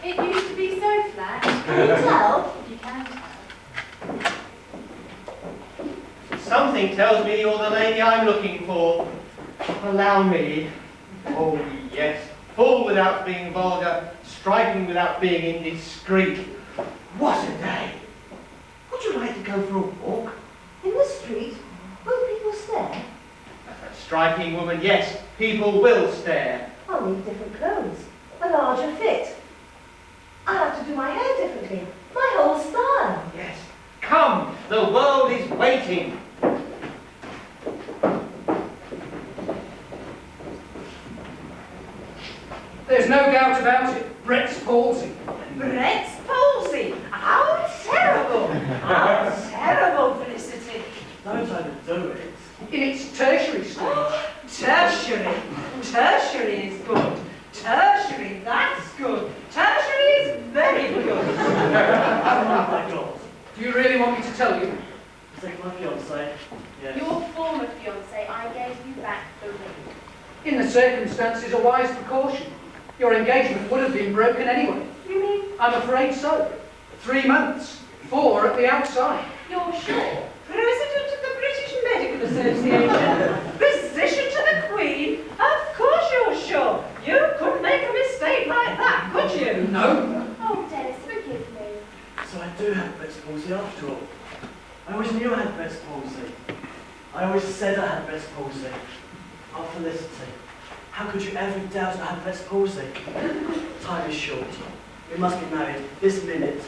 It used to be so flat. Can you tell? You can tell. Something tells me you're the lady I'm looking for. Allow me. Oh, yes. Full without being vulgar, striking without being indiscreet. What a day! Would you like to go for a walk? In the street? Will people stare? A striking woman, yes. People will stare. I'll need different clothes. A larger fit. I'll have to do my hair differently. My whole style. Yes. Come, the world is waiting. There's no doubt about it. Brett's palsy. Brett's palsy. How terrible. How terrible, Felicity. Don't overdo it. In its tertiary stage. Tertiary. Tertiary is good. Tertiary, that's good. Tertiary is very good. Oh my God. Do you really want me to tell you? Is that my fiancée? Yes. Your former fiancé, I gave you back the ring. In the circumstances, a wise precaution. Your engagement would have been broken anyway. You mean? I'm afraid so. 3 months. 4 at the outside. You're sure? President of the British Medical Association. Physician to the Queen. Of course you're sure. You couldn't make a mistake like that, could you? No. Oh, Dennis, forgive me. So I do have Brett's palsy after all. I always knew I had Brett's palsy. I always said I had Brett's palsy. Oh, Felicity, how could you ever doubt I had Brett's palsy? Time is short. We must be married this minute.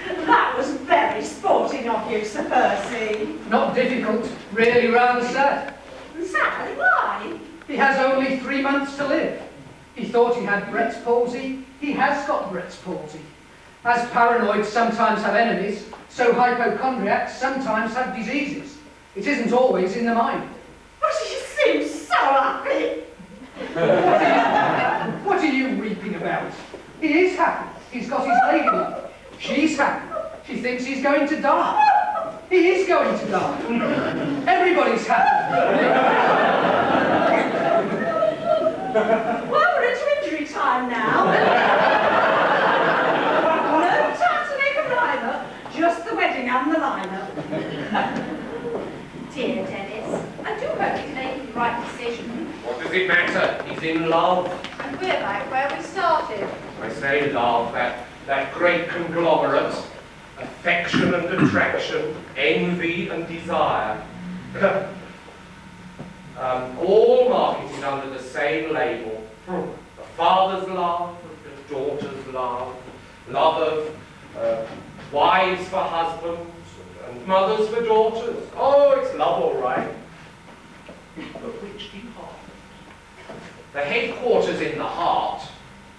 That was very sporting of you, Sir Percy. Not difficult. Really rather sad. Sad? Why? He has only 3 months to live. He thought he had Brett's palsy. He has got Brett's palsy. As paranoids sometimes have enemies, so hypochondriacs sometimes have diseases. It isn't always in the mind. But he seems so happy. What are you weeping about? He is happy. He's got his lady love. She's happy. She thinks he's going to die. He is going to die. Everybody's happy. Well, we're into injury time now. No time to make a rhymer, just the wedding and the liner. Dear Dennis, I do hope you're making the right decision. What does it matter? He's in love. And we're back where we started. I say love, that great conglomerate. Affection and attraction, envy and desire. All marketed under the same label. The father's love, the daughter's love, love of wives for husbands and mothers for daughters. Oh, it's love all right. But which department? The headquarters in the heart,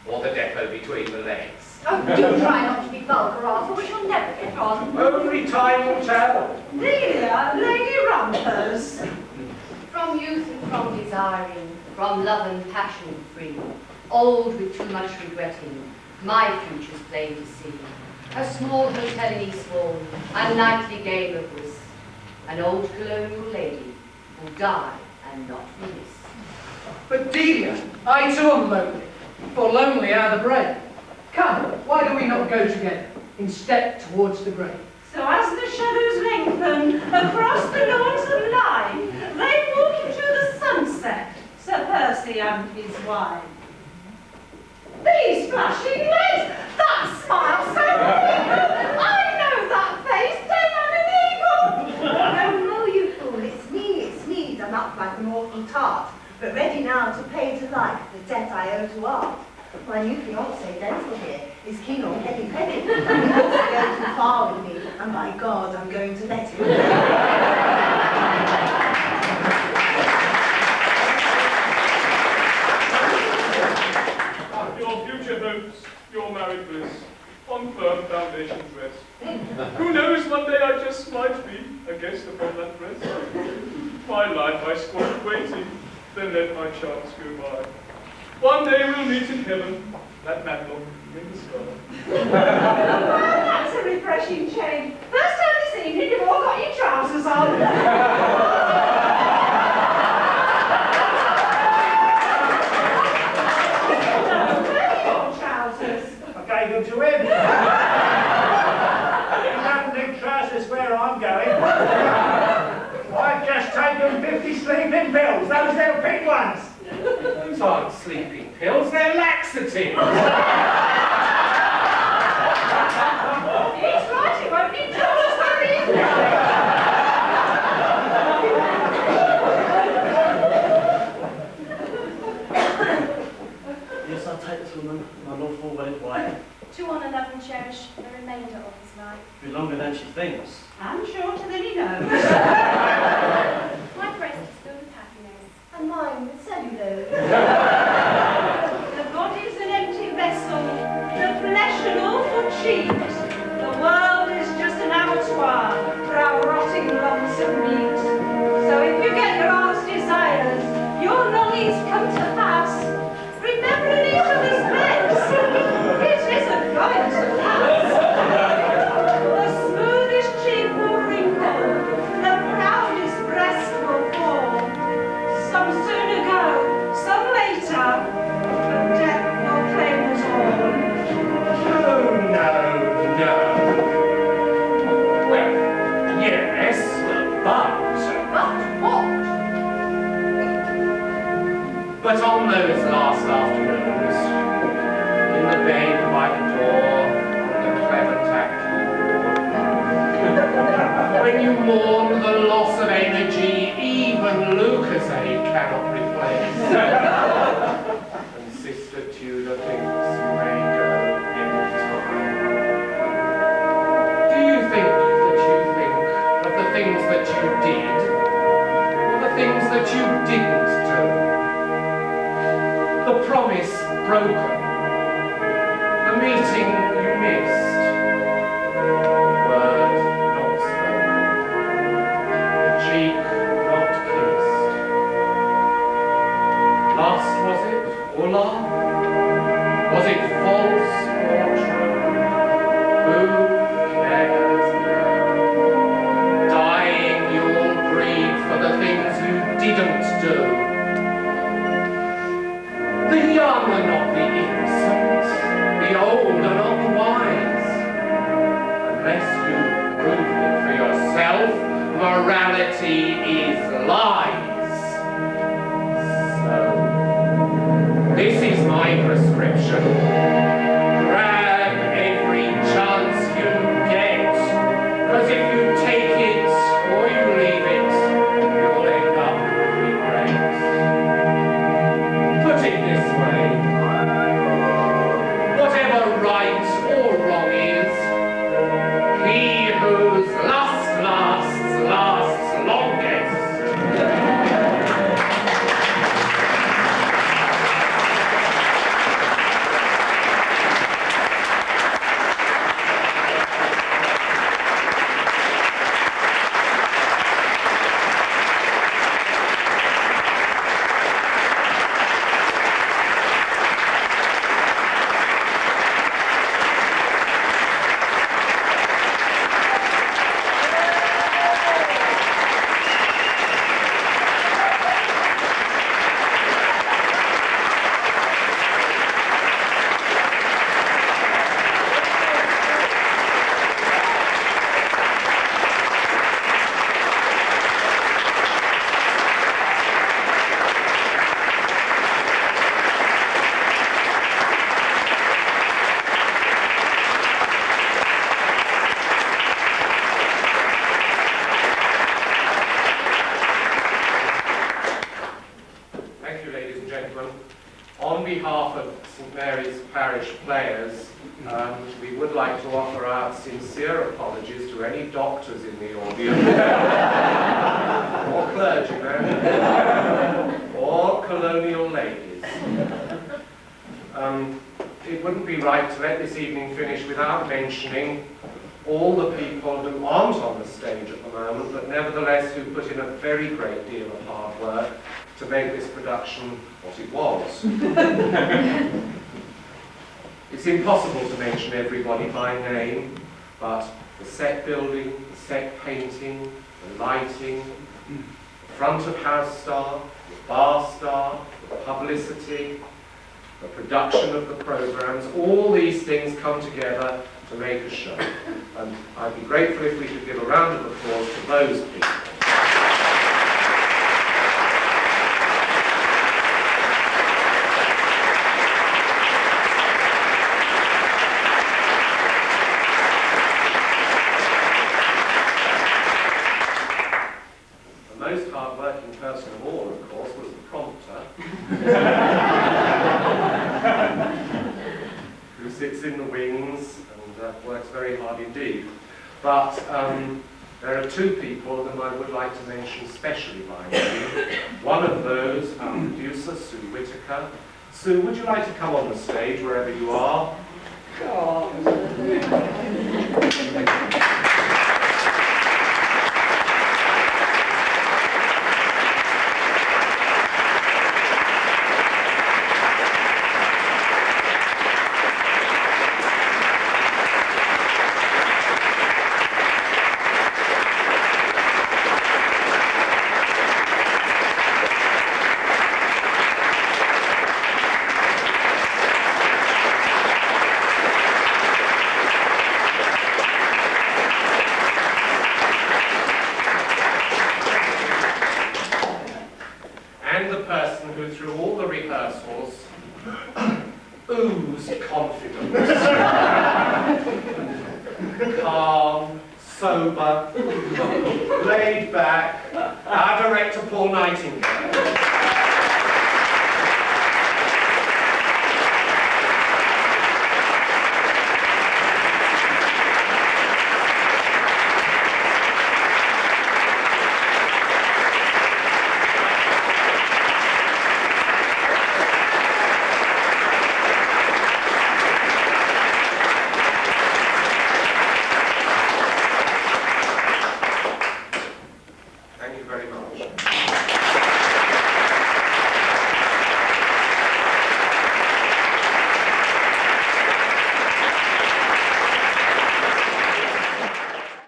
or the depot between the legs? Oh, do try not to be vulgar, Arthur, we shall never get on. Only time will tell. Delia, Lady Rumpers. From youth and from desiring, from love and passion free, old with too much regretting, my future's plain to see. A small hotel in Eastbourne, a nightly game of whist, an old colonial lady will die and not be missed. But Delia, I too am lonely, for lonely are the brave. Come, why do we not go together, in step towards the grave? So as the shadows lengthen across the lawns of life, they walk into the sunset, Sir Percy and his wife. These flashing lights, the That smile, so I know that face. Don't have an eagle. No, no, you fool. It's me, done up like an awful tart, but ready now to pay to life the debt I owe to art. My new fiancé, Dental here, is keen on penny penny. He wants to go too far with me, and by God, I'm going to let him. Your future hopes, your married bliss, on firm foundations rest. Who knows, one day I just might be a guest upon that breast. My life I squandered waiting, then let my chance go by. One day we'll meet in heaven, that matlock in the sky. That's a refreshing change. First time this evening, you've all got your trousers on. I gave them to him. He doesn't need trousers where I'm going. I've just taken 50 sleeping pills, those little pink ones. Those aren't sleeping pills, they're laxatives. He's right, he won't need trousers for the evening. Yes, I'll take this woman, my lawful wedded wife. To honour, love and cherish the remainder of his life. Be longer than she thinks. And shorter than he knows. My breast is filled with happiness. And mine with cellulose. The body's an empty vessel, the flesh an awful cheat. The world is just an abattoir for our rotting lumps of meat. So if you get your heart's desires, your longings come to pass, remembering each other's beds, it isn't going to last. The smoothest cheek will wrinkle, the proudest breast will fall. Some sooner go, some later, but death will claim us all. Oh, no, no. Well, yes, but what? But on those last afternoons, in the bed by the door, on the Clementine keyboard, when you mourn the loss of energy even Lucasade cannot replace, and Sister Tudor thinks you may go any time. Do you think of the things that you did, or the things that you didn't do? The promise broken, the meeting you missed, word not spoken, the cheek not kissed. Last was it, or love? Was it false or true? Who cares now? Dying you'll grieve for the things you didn't do. The young are not the innocent, the old are not the wise. Unless you prove it for yourself, morality is lies. So, this is my prescription. Grab every chance you get, because if you take it or you leave it, you'll end up with regrets. Put it this way, whatever right or wrong is, he whose lust lasts, lasts longest. offer out sincere apologies to any doctors in the audience, or clergymen, or colonial ladies. It wouldn't be right to let this evening finish without mentioning all the people who aren't on the stage at the moment, but nevertheless who put in a very great deal of hard work to make this production what it was. It's impossible to mention everybody by name, but the set building, the set painting, the lighting, the front of house staff, the bar staff, the publicity, the production of the programs, all these things come together to make a show. And I'd be grateful if we could give a round of applause to those people. The most hard-working person of all, of course, was the prompter, who sits in the wings and works very hard indeed. But there are two people whom I would like to mention specially by name. One of those, our producer, Sue Whitaker. Sue, would you like to come on the stage wherever you are? Calm, sober, laid back, our director Paul Nightingale.